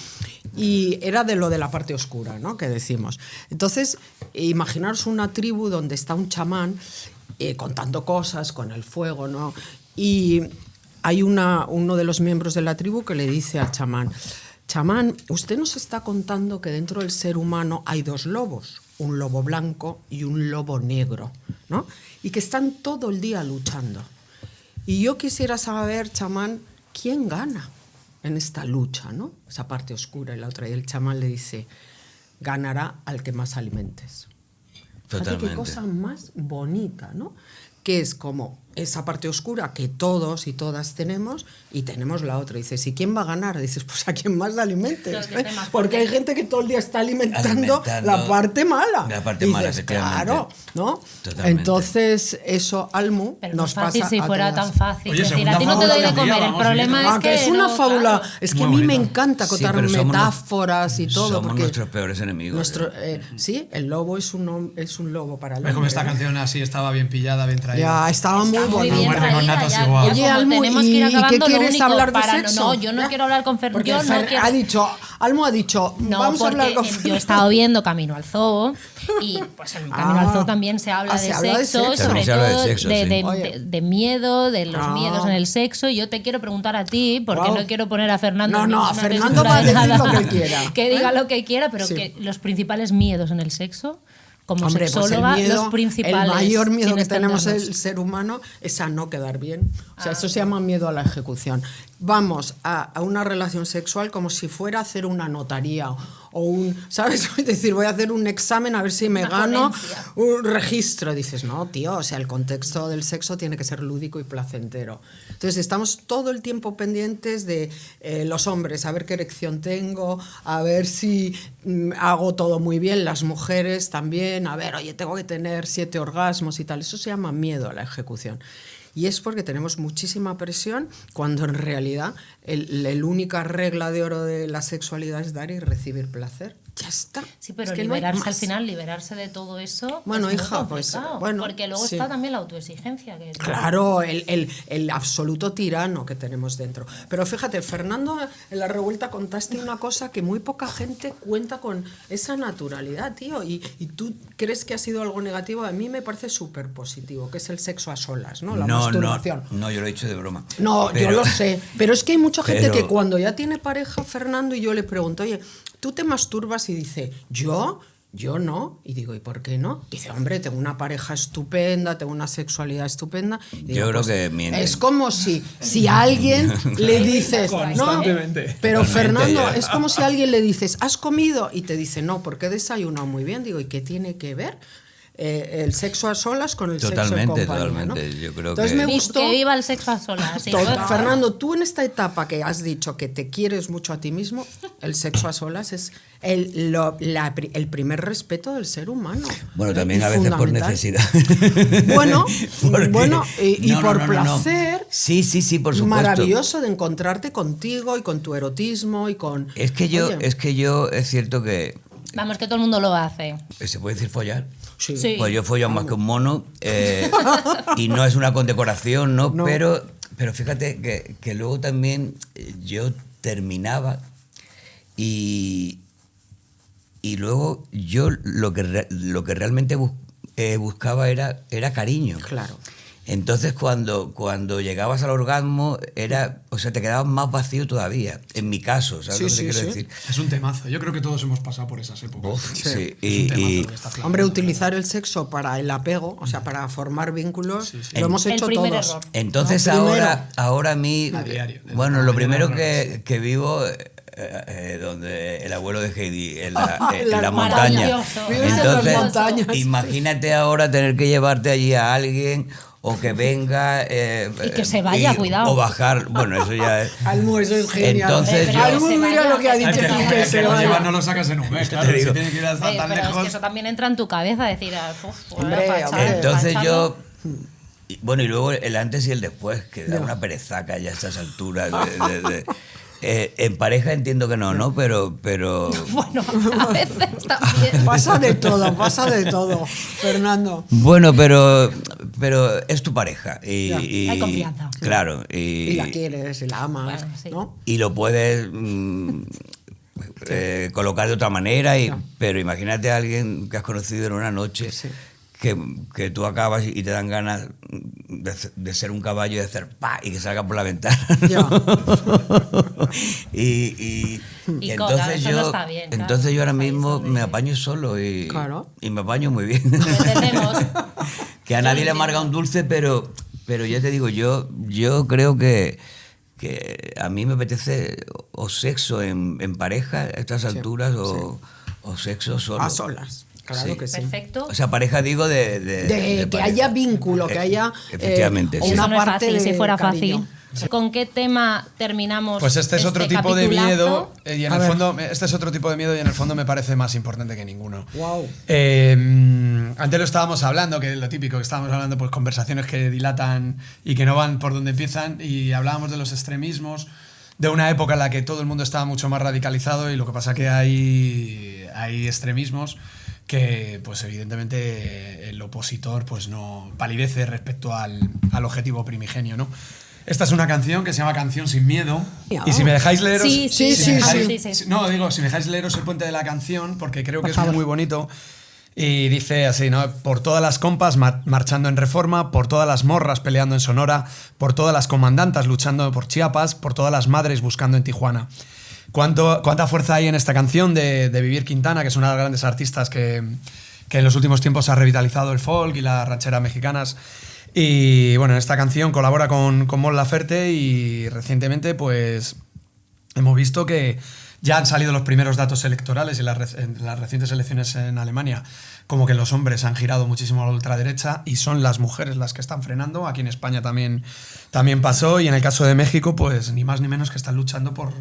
Speaker 2: y era de lo de la parte oscura, ¿no? Que decimos. Entonces, imaginaros una tribu donde está un chamán contando cosas con el fuego, ¿no? Y hay uno de los miembros de la tribu que le dice al chamán: chamán, usted nos está contando que dentro del ser humano hay dos lobos, un lobo blanco y un lobo negro, ¿no? Y que están todo el día luchando. Y yo quisiera saber, chamán, ¿quién gana? en esta lucha, ¿no? Esa parte oscura y la otra. Y el chamán le dice, ganará al que más alimentes. Fíjate
Speaker 1: Totalmente.
Speaker 2: qué cosa más bonita, ¿no? Que es como esa parte oscura que todos y todas tenemos y tenemos la otra. Dices, ¿y quién va a ganar? Dices, pues a quien más alimentes.
Speaker 3: Los que estén más
Speaker 2: Porque hay
Speaker 3: fuertes.
Speaker 2: gente que todo el día está alimentando
Speaker 1: Alimentando
Speaker 2: la parte mala.
Speaker 1: la parte mala,
Speaker 2: Dices,
Speaker 1: efectivamente.
Speaker 2: claro, ¿no?
Speaker 1: Totalmente.
Speaker 2: Entonces, eso, Almu,
Speaker 3: Pero no
Speaker 2: nos
Speaker 3: es fácil
Speaker 2: pasa
Speaker 3: si
Speaker 2: a
Speaker 3: fuera
Speaker 2: todas.
Speaker 3: tan fácil.
Speaker 4: Oye,
Speaker 3: Es decir,
Speaker 4: segunda
Speaker 3: a ti no te
Speaker 4: fábula
Speaker 3: doy de
Speaker 4: del día,
Speaker 3: comer. El
Speaker 4: vamos,
Speaker 3: problema
Speaker 4: mira.
Speaker 3: es que.
Speaker 2: Es una
Speaker 3: no,
Speaker 2: fábula.
Speaker 3: claro.
Speaker 2: Es que
Speaker 4: Muy
Speaker 2: a mí me
Speaker 4: bonita.
Speaker 2: encanta
Speaker 1: Sí,
Speaker 2: contar
Speaker 1: pero somos
Speaker 2: metáforas y todo.
Speaker 1: Somos
Speaker 2: porque
Speaker 1: nuestros peores enemigos.
Speaker 2: sí, el lobo es un lobo para el
Speaker 4: Es como
Speaker 2: hombre,
Speaker 4: esta
Speaker 2: ¿eh?
Speaker 4: canción así estaba bien pillada, bien traída.
Speaker 2: Ya, estaba muy
Speaker 3: Está muy
Speaker 2: bonita.
Speaker 3: bien
Speaker 4: Muerte con
Speaker 3: traída,
Speaker 4: natas
Speaker 3: ya,
Speaker 4: igual.
Speaker 3: ya
Speaker 2: Oye,
Speaker 3: como
Speaker 2: Almu,
Speaker 3: tenemos que ir
Speaker 2: ¿y
Speaker 3: acabando,
Speaker 2: qué
Speaker 3: lo
Speaker 2: quieres
Speaker 3: único
Speaker 2: hablar de
Speaker 3: para-
Speaker 2: sexo?
Speaker 3: No, yo no quiero hablar con Fer.
Speaker 2: Porque
Speaker 3: Yo no quiero.
Speaker 2: ha dicho, Almu ha dicho,
Speaker 3: No,
Speaker 2: vamos a
Speaker 3: porque
Speaker 2: hablar con
Speaker 3: yo he estado viendo Camino al Zoo y pues en Camino al Zoo también se habla de
Speaker 2: se habla de
Speaker 3: sexo,
Speaker 2: sexo.
Speaker 3: sobre
Speaker 1: También se habla de
Speaker 3: todo
Speaker 1: sexo, sí.
Speaker 2: Oye.
Speaker 3: de miedo, de los
Speaker 2: Ah.
Speaker 3: miedos en el sexo. Y yo te quiero preguntar a ti, porque
Speaker 2: Guau.
Speaker 3: no quiero poner a Fernando
Speaker 2: No,
Speaker 3: en
Speaker 2: no, a
Speaker 3: ninguna
Speaker 2: Fernando
Speaker 3: textura
Speaker 2: va a
Speaker 3: de
Speaker 2: decir
Speaker 3: nada.
Speaker 2: lo que él quiera.
Speaker 3: Que diga
Speaker 2: ¿Eh?
Speaker 3: lo que quiera, pero
Speaker 2: Sí.
Speaker 3: que los principales miedos en el sexo, como
Speaker 2: Hombre, pues
Speaker 3: sexóloga,
Speaker 2: el miedo,
Speaker 3: los principales.
Speaker 2: el mayor miedo
Speaker 3: sin
Speaker 2: que tenemos
Speaker 3: extendernos.
Speaker 2: el ser humano es a no quedar bien. O sea, eso se llama miedo a la ejecución. Vamos a una relación sexual como si fuera a hacer una notaría o un, ¿sabes? Es decir, voy a hacer un examen a ver si me
Speaker 3: Una
Speaker 2: gano
Speaker 3: ponencia.
Speaker 2: un registro. Dices, no, tío, o sea, el contexto del sexo tiene que ser lúdico y placentero. Entonces, estamos todo el tiempo pendientes de los hombres, a ver qué erección tengo, a ver si hago todo muy bien, las mujeres también, a ver, oye, tengo que tener 7 orgasmos y tal. Eso se llama miedo a la ejecución. Y es porque tenemos muchísima presión cuando en realidad la única regla de oro de la sexualidad es dar y recibir placer. Ya está.
Speaker 3: Sí, pero
Speaker 2: Es que no hay
Speaker 3: liberarse al
Speaker 2: más.
Speaker 3: final, liberarse de todo eso.
Speaker 2: Bueno,
Speaker 3: es muy
Speaker 2: hija, pues,
Speaker 3: complicado,
Speaker 2: bueno,
Speaker 3: porque luego
Speaker 2: sí.
Speaker 3: está también la autoexigencia. Que
Speaker 2: Claro, el absoluto tirano que tenemos dentro. Pero fíjate, Fernando, en la revuelta contaste una cosa que muy poca gente cuenta con esa naturalidad, tío. Y tú crees que ha sido algo negativo. A mí me parece súper positivo, que es el sexo a solas, ¿no? La masturbación.
Speaker 1: No, yo lo he dicho de broma.
Speaker 2: No,
Speaker 1: Pero-
Speaker 2: yo lo sé. Pero es que hay mucha gente
Speaker 1: pero-
Speaker 2: que cuando ya tiene pareja, Fernando, y yo le pregunto, oye, ¿tú te masturbas? Y dice, ¿yo? Yo no. Y digo, ¿y por qué no? Dice, hombre, tengo una pareja estupenda, tengo una sexualidad estupenda. Y digo,
Speaker 1: Yo creo
Speaker 2: pues,
Speaker 1: que mienten.
Speaker 2: es como si a alguien le dices, no,
Speaker 4: Constantemente.
Speaker 2: pero
Speaker 1: Totalmente,
Speaker 2: Fernando,
Speaker 1: ya.
Speaker 2: es como si a alguien le dices, ¿has comido? Y te dice, no, porque he desayunado muy bien. Digo, ¿y qué tiene que ver el sexo a solas con el sexo en
Speaker 1: Totalmente,
Speaker 2: compañía? ¿no?
Speaker 1: totalmente. Yo creo
Speaker 2: Entonces
Speaker 1: que-
Speaker 2: me gustó.
Speaker 3: Que viva el sexo a solas. sí.
Speaker 2: Fernando, tú en esta etapa que has dicho que te quieres mucho a ti mismo, el sexo a solas es el primer respeto del ser humano.
Speaker 1: Bueno, también
Speaker 2: Y
Speaker 1: a veces por
Speaker 2: fundamental.
Speaker 1: necesidad.
Speaker 2: Bueno,
Speaker 1: Porque-
Speaker 2: bueno, y
Speaker 1: No, no,
Speaker 2: por
Speaker 1: no, no, no.
Speaker 2: placer.
Speaker 1: Sí, por supuesto.
Speaker 2: Maravilloso de encontrarte contigo y con tu erotismo y con.
Speaker 1: Es que yo,
Speaker 2: Oye,
Speaker 1: es cierto que
Speaker 3: Vamos, que todo el mundo lo hace.
Speaker 1: se puede decir follar.
Speaker 2: sí.
Speaker 3: Sí.
Speaker 1: Pues yo follo más que un mono y no es una condecoración, ¿no?
Speaker 2: No.
Speaker 1: Pero fíjate que luego también yo terminaba y luego yo lo que realmente buscaba era cariño.
Speaker 2: Claro.
Speaker 1: Entonces cuando llegabas al orgasmo o sea, te quedabas más vacío todavía, en mi caso, ¿sabes
Speaker 2: Sí,
Speaker 1: lo que te
Speaker 2: sí,
Speaker 1: quiero
Speaker 2: sí.
Speaker 1: decir?
Speaker 4: Es un temazo. Yo creo que todos hemos pasado por esas épocas.
Speaker 1: Sí,
Speaker 4: Es un
Speaker 1: y-
Speaker 4: temazo que está flamenco.
Speaker 2: Hombre, utilizar el sexo para el apego, o sea, para formar vínculos,
Speaker 4: Sí, sí.
Speaker 2: lo hemos
Speaker 3: El
Speaker 2: hecho
Speaker 3: primer
Speaker 2: todos.
Speaker 3: error.
Speaker 1: Entonces
Speaker 2: No, primero.
Speaker 1: ahora a mí,
Speaker 4: A diario, desde
Speaker 1: bueno,
Speaker 4: la
Speaker 1: lo
Speaker 4: mañana
Speaker 1: primero
Speaker 4: a la noche.
Speaker 1: que vivo, donde el abuelo de Heidi, en la
Speaker 2: La-
Speaker 1: montaña.
Speaker 3: Maravilloso.
Speaker 2: Vives
Speaker 3: en las
Speaker 2: montañas.
Speaker 1: Imagínate ahora tener que llevarte allí a alguien o que venga...
Speaker 3: Y que se vaya, cuidado.
Speaker 1: O bajar, bueno, eso ya es...
Speaker 2: Almu, eso es genial.
Speaker 1: Entonces
Speaker 3: Pero
Speaker 1: yo-
Speaker 2: Almu,
Speaker 3: se
Speaker 2: mira
Speaker 3: vaya,
Speaker 2: lo que ha
Speaker 3: que
Speaker 2: dicho.
Speaker 4: Es que,
Speaker 3: se
Speaker 2: aquí,
Speaker 3: vaya.
Speaker 2: que
Speaker 4: es
Speaker 2: se
Speaker 4: que lo
Speaker 2: vaya.
Speaker 4: llevas, no lo sacas en un mes, claro.
Speaker 1: digo.
Speaker 4: Si tiene que ir tan
Speaker 3: Oye,
Speaker 4: tan
Speaker 3: pero es que
Speaker 4: lejos.
Speaker 3: eso también entra en tu cabeza, decir,
Speaker 2: Hombre, hombre.
Speaker 1: Entonces yo... Bueno, y luego el antes y el después, que da una perezaca ya a estas alturas. En pareja entiendo que no, pero
Speaker 3: Bueno, a veces también.
Speaker 2: Pasa de todo, Fernando.
Speaker 1: bueno, pero es tu pareja
Speaker 2: Ya.
Speaker 3: Hay confianza.
Speaker 1: Claro,
Speaker 2: Y la quieres, y la amas,
Speaker 3: Bueno, sí.
Speaker 2: ¿no?
Speaker 1: y lo puedes colocar de otra manera, pero imagínate a alguien que has conocido en una noche que tú acabas y te dan ganas de ser un caballo y de hacer pa y que salga por la ventana.
Speaker 2: Ya.
Speaker 1: y
Speaker 3: Y
Speaker 1: entonces
Speaker 3: claro, eso
Speaker 1: yo
Speaker 3: no está bien, claro.
Speaker 1: entonces yo ahora
Speaker 3: Ahí
Speaker 1: mismo
Speaker 3: está bien.
Speaker 1: me apaño solo y me apaño muy bien.
Speaker 3: Lo entendemos.
Speaker 1: Que a nadie le amarga un dulce, pero ya te digo, yo creo que que a mí me apetece o sexo en pareja a estas alturas o sexo solo.
Speaker 2: A solas. Claro que sí.
Speaker 3: Perfecto.
Speaker 1: O sea, pareja digo de
Speaker 2: que haya vínculo, que haya
Speaker 1: efectivamente, sí.
Speaker 3: Eso
Speaker 2: una
Speaker 3: no es
Speaker 2: parte
Speaker 3: fácil,
Speaker 2: de
Speaker 3: si fuera
Speaker 2: cariño.
Speaker 3: fácil. ¿Con qué tema terminamos?
Speaker 4: Pues este es otro tipo de
Speaker 3: capitulazo?
Speaker 4: miedo y en el fondo este es otro tipo de miedo y en el fondo me parece más importante que ninguno.
Speaker 2: Wow.
Speaker 4: Antes lo estábamos hablando, que lo típico que estábamos hablando, pues conversaciones que dilatan y que no van por donde empiezan, y hablábamos de los extremismos, de una época en la que todo el mundo estaba mucho más radicalizado, y lo que pasa que hay extremismos que pues evidentemente el opositor pues no palidece respecto al objetivo primigenio, ¿no? Esta es una canción que se llama Canción sin miedo, y si me dejáis leeros
Speaker 3: Sí.
Speaker 4: no, digo, si me dejáis leeros el puente de la canción, porque creo que es muy bonito. Y dice así, ¿no? Por todas las compas marchando en Reforma, por todas las morras peleando en Sonora, por todas las comandantas luchando por Chiapas, por todas las madres buscando en Tijuana. ¿Cuánta fuerza hay en esta canción de Vivir Quintana, que es una de las grandes artistas que en los últimos tiempos ha revitalizado el folk y las rancheras mexicanas? Y bueno, en esta canción colabora con Mon Laferte, y recientemente pues hemos visto que ya han salido los primeros datos electorales en las recientes elecciones en Alemania, como que los hombres han girado muchísimo a la ultraderecha y son las mujeres las que están frenando. Aquí en España también pasó, y en el caso de México, pues ni más ni menos que están luchando por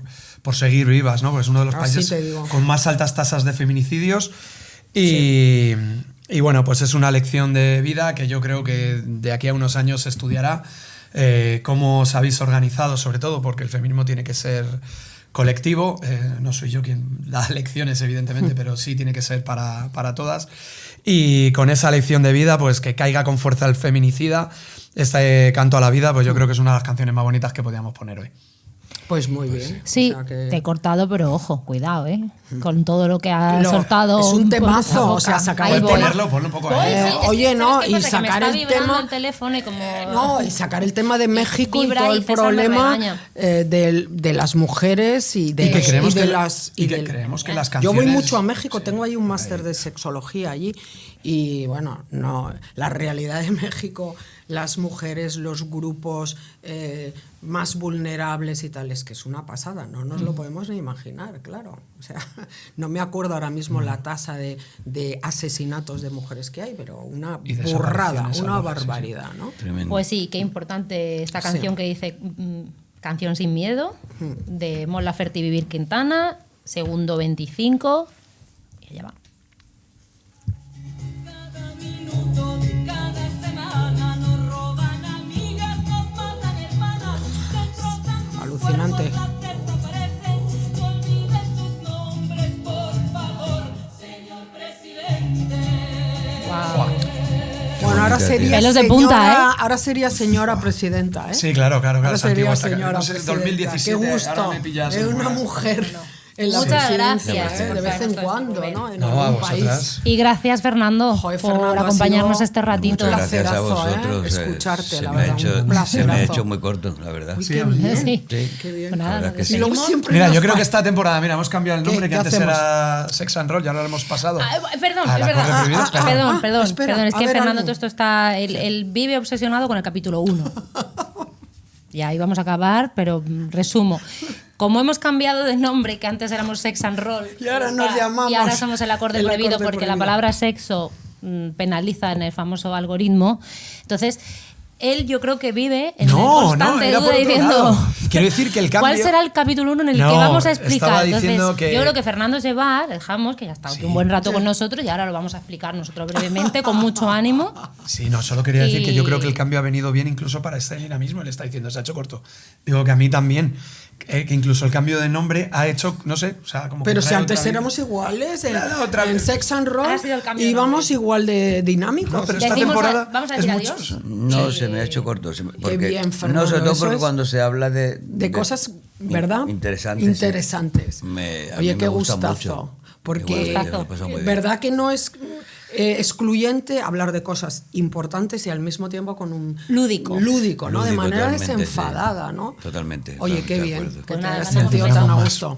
Speaker 4: seguir vivas, ¿no? Pues es uno de los países con más altas tasas de feminicidios. Y bueno, pues es una lección de vida que yo creo que de aquí a unos años se estudiará, cómo os habéis organizado, sobre todo porque el feminismo tiene que ser colectivo. No soy yo quien da lecciones, evidentemente, pero sí tiene que ser para todas. Y con esa lección de vida, pues que caiga con fuerza el feminicida, este canto a la vida, pues yo creo que es una de las canciones más bonitas que podíamos poner hoy.
Speaker 2: Pues muy bien.
Speaker 3: Sí,
Speaker 2: O sea que...
Speaker 3: te he cortado, pero ojo, cuidado, con todo lo que has soltado.
Speaker 2: Es un temazo,
Speaker 3: por esa
Speaker 2: o sea,
Speaker 3: boca.
Speaker 2: sacar
Speaker 3: Ahí
Speaker 2: el
Speaker 3: voy.
Speaker 4: Ponlo un poco
Speaker 3: Voy,
Speaker 4: ahí.
Speaker 3: sí, es que,
Speaker 2: oye,
Speaker 3: ¿sabes
Speaker 2: no,
Speaker 3: qué
Speaker 2: y
Speaker 3: pasa? Que
Speaker 2: sacar
Speaker 3: me
Speaker 2: el
Speaker 3: está vibrando
Speaker 2: tema...
Speaker 3: el teléfono y como...
Speaker 2: No, y sacar el tema de México
Speaker 3: vibra
Speaker 2: y todo
Speaker 3: y
Speaker 2: el
Speaker 3: César me
Speaker 2: problema
Speaker 3: regaña.
Speaker 2: de las mujeres y de,
Speaker 4: Y que creemos
Speaker 2: y de
Speaker 4: que-
Speaker 2: las...
Speaker 4: y que
Speaker 2: del-
Speaker 4: creemos que las
Speaker 2: Yo
Speaker 4: canciones...
Speaker 2: voy mucho a México, tengo ahí un máster de sexología allí, y bueno, no, la realidad de México, las mujeres, los grupos más vulnerables y tal, es que es una pasada, no nos lo podemos ni imaginar, claro. O sea, no me acuerdo ahora mismo la tasa de asesinatos de mujeres que hay, pero una
Speaker 4: Y
Speaker 2: burrada,
Speaker 4: desapariciones
Speaker 2: una
Speaker 4: salvajes, sí.
Speaker 2: barbaridad, ¿no?
Speaker 1: Tremendo.
Speaker 3: Pues sí, qué importante esta canción que dice Canción sin miedo, de Mon Laferte y Vivir Quintana, segundo 25, y allá va.
Speaker 6: Cada minuto de cada semana nos roban amigas, nos matan hermanas, destrozan sus
Speaker 2: Alucinante.
Speaker 6: cuerpos, las desaparecen, no olviden sus nombres, por favor, señor presidente.
Speaker 2: Bueno, ahora sería
Speaker 3: Pelos de
Speaker 2: señora,
Speaker 3: punta,
Speaker 2: ahora sería señora presidenta, ¿eh?
Speaker 4: Sí, claro.
Speaker 2: Ahora
Speaker 4: Es antigua
Speaker 2: sería
Speaker 4: esta
Speaker 2: señora
Speaker 4: canción. No sé,
Speaker 2: presidenta.
Speaker 4: 2017.
Speaker 2: Qué gusto
Speaker 4: ahora me pillas
Speaker 2: de
Speaker 4: en
Speaker 2: una
Speaker 4: fuera.
Speaker 2: mujer en la
Speaker 3: Muchas
Speaker 2: presidencia,
Speaker 3: gracias
Speaker 2: ¿eh?
Speaker 3: por
Speaker 2: De vez en
Speaker 3: traernos todo
Speaker 2: cuando,
Speaker 3: este
Speaker 2: ¿no? En
Speaker 4: No, a
Speaker 2: algún
Speaker 4: vosotras.
Speaker 2: país.
Speaker 3: Y gracias, Fernando,
Speaker 2: Joder,
Speaker 3: por
Speaker 2: Fernando, ha
Speaker 3: acompañarnos
Speaker 2: sido
Speaker 3: este ratito.
Speaker 1: Muchas gracias a
Speaker 2: placerazo,
Speaker 1: vosotros.
Speaker 2: escucharte,
Speaker 1: se
Speaker 2: la
Speaker 1: me ha
Speaker 2: verdad,
Speaker 1: hecho,
Speaker 2: un
Speaker 1: se me ha
Speaker 2: placerazo.
Speaker 1: hecho muy corto, la verdad.
Speaker 2: Uy, qué bien.
Speaker 3: Sí.
Speaker 1: Sí.
Speaker 2: Qué bien.
Speaker 3: Pues nada,
Speaker 1: La verdad que
Speaker 3: nos
Speaker 1: sí.
Speaker 2: Y luego
Speaker 3: despedimos.
Speaker 2: siempre
Speaker 4: Mira,
Speaker 2: nos
Speaker 4: yo creo que
Speaker 2: fa-
Speaker 4: esta temporada, mira, hemos cambiado el nombre,
Speaker 2: ¿Qué
Speaker 4: que antes
Speaker 2: hacemos?
Speaker 4: era Sex and Roll, ya lo hemos pasado.
Speaker 3: Perdón,
Speaker 4: A
Speaker 3: es
Speaker 4: la
Speaker 3: verdad.
Speaker 4: corre prohibida,
Speaker 3: Perdón,
Speaker 2: espera,
Speaker 3: es
Speaker 2: a
Speaker 3: que
Speaker 2: ver,
Speaker 3: Fernando
Speaker 2: algo.
Speaker 3: todo esto está. Él vive obsesionado con el capítulo 1. Y ahí vamos a acabar, pero resumo. Como hemos cambiado de nombre, que antes éramos Sex and Roll,
Speaker 2: Y ahora nos llamamos
Speaker 3: y ahora somos el acorde
Speaker 2: el
Speaker 3: prohibido,
Speaker 2: acorde
Speaker 3: porque la
Speaker 2: prohibido.
Speaker 3: palabra sexo penaliza en el famoso algoritmo. Entonces, él yo creo que vive en constante
Speaker 4: era por
Speaker 3: duda
Speaker 4: otro
Speaker 3: diciendo
Speaker 4: lado. Quiero decir que el cambio...
Speaker 3: ¿cuál será el capítulo 1 en el
Speaker 4: No,
Speaker 3: que vamos a
Speaker 4: estaba
Speaker 3: explicar?
Speaker 4: diciendo
Speaker 3: Entonces,
Speaker 4: que-
Speaker 3: yo creo que Fernando se va, le dejamos, que ya ha estado aquí un buen rato con nosotros, y ahora lo vamos a explicar nosotros brevemente, con mucho ánimo.
Speaker 4: Sí, no, solo quería decir que yo
Speaker 3: Y-
Speaker 4: creo que el cambio ha venido bien incluso para este dinamismo. Él está diciendo, se ha hecho corto. Digo que a mí también, que incluso el cambio de nombre ha hecho, no sé, o sea, como que
Speaker 2: Pero si
Speaker 4: trae
Speaker 2: antes
Speaker 4: otra
Speaker 2: éramos iguales en,
Speaker 4: Claro, otra
Speaker 2: en
Speaker 4: vez.
Speaker 2: Sex and Roll,
Speaker 3: Ha sido el cambio de
Speaker 2: íbamos
Speaker 3: nombre.
Speaker 2: igual de dinámicos.
Speaker 4: No, pero esta
Speaker 3: Decimos,
Speaker 4: temporada
Speaker 3: vamos a
Speaker 4: es
Speaker 3: decir
Speaker 4: mucho.
Speaker 3: adiós.
Speaker 1: No, se me ha hecho corto. Porque,
Speaker 2: bien, Fernando,
Speaker 1: no, sobre todo
Speaker 2: eso
Speaker 1: porque
Speaker 2: es
Speaker 1: cuando se habla de
Speaker 2: cosas, ¿verdad?
Speaker 1: Interesantes.
Speaker 2: Interesantes.
Speaker 1: A mí
Speaker 2: Oye,
Speaker 1: me
Speaker 2: qué
Speaker 1: gusta
Speaker 2: gustazo.
Speaker 1: mucho.
Speaker 2: Porque,
Speaker 1: Igual, me lo he pasado muy bien.
Speaker 2: ¿verdad que no es excluyente hablar de cosas importantes y al mismo tiempo con un
Speaker 3: Lúdico.
Speaker 2: Lúdico, ¿no? De
Speaker 1: Lúdico,
Speaker 2: manera
Speaker 1: totalmente,
Speaker 2: desenfadada,
Speaker 1: sí.
Speaker 2: ¿no?
Speaker 1: Totalmente,
Speaker 2: Oye,
Speaker 1: totalmente
Speaker 2: qué
Speaker 1: de
Speaker 2: bien
Speaker 1: acuerdo.
Speaker 2: que
Speaker 3: Pues
Speaker 2: te
Speaker 3: nada,
Speaker 2: hayas
Speaker 3: Fernando,
Speaker 2: sentido
Speaker 3: nos
Speaker 2: tan a
Speaker 4: vemos.
Speaker 2: gusto.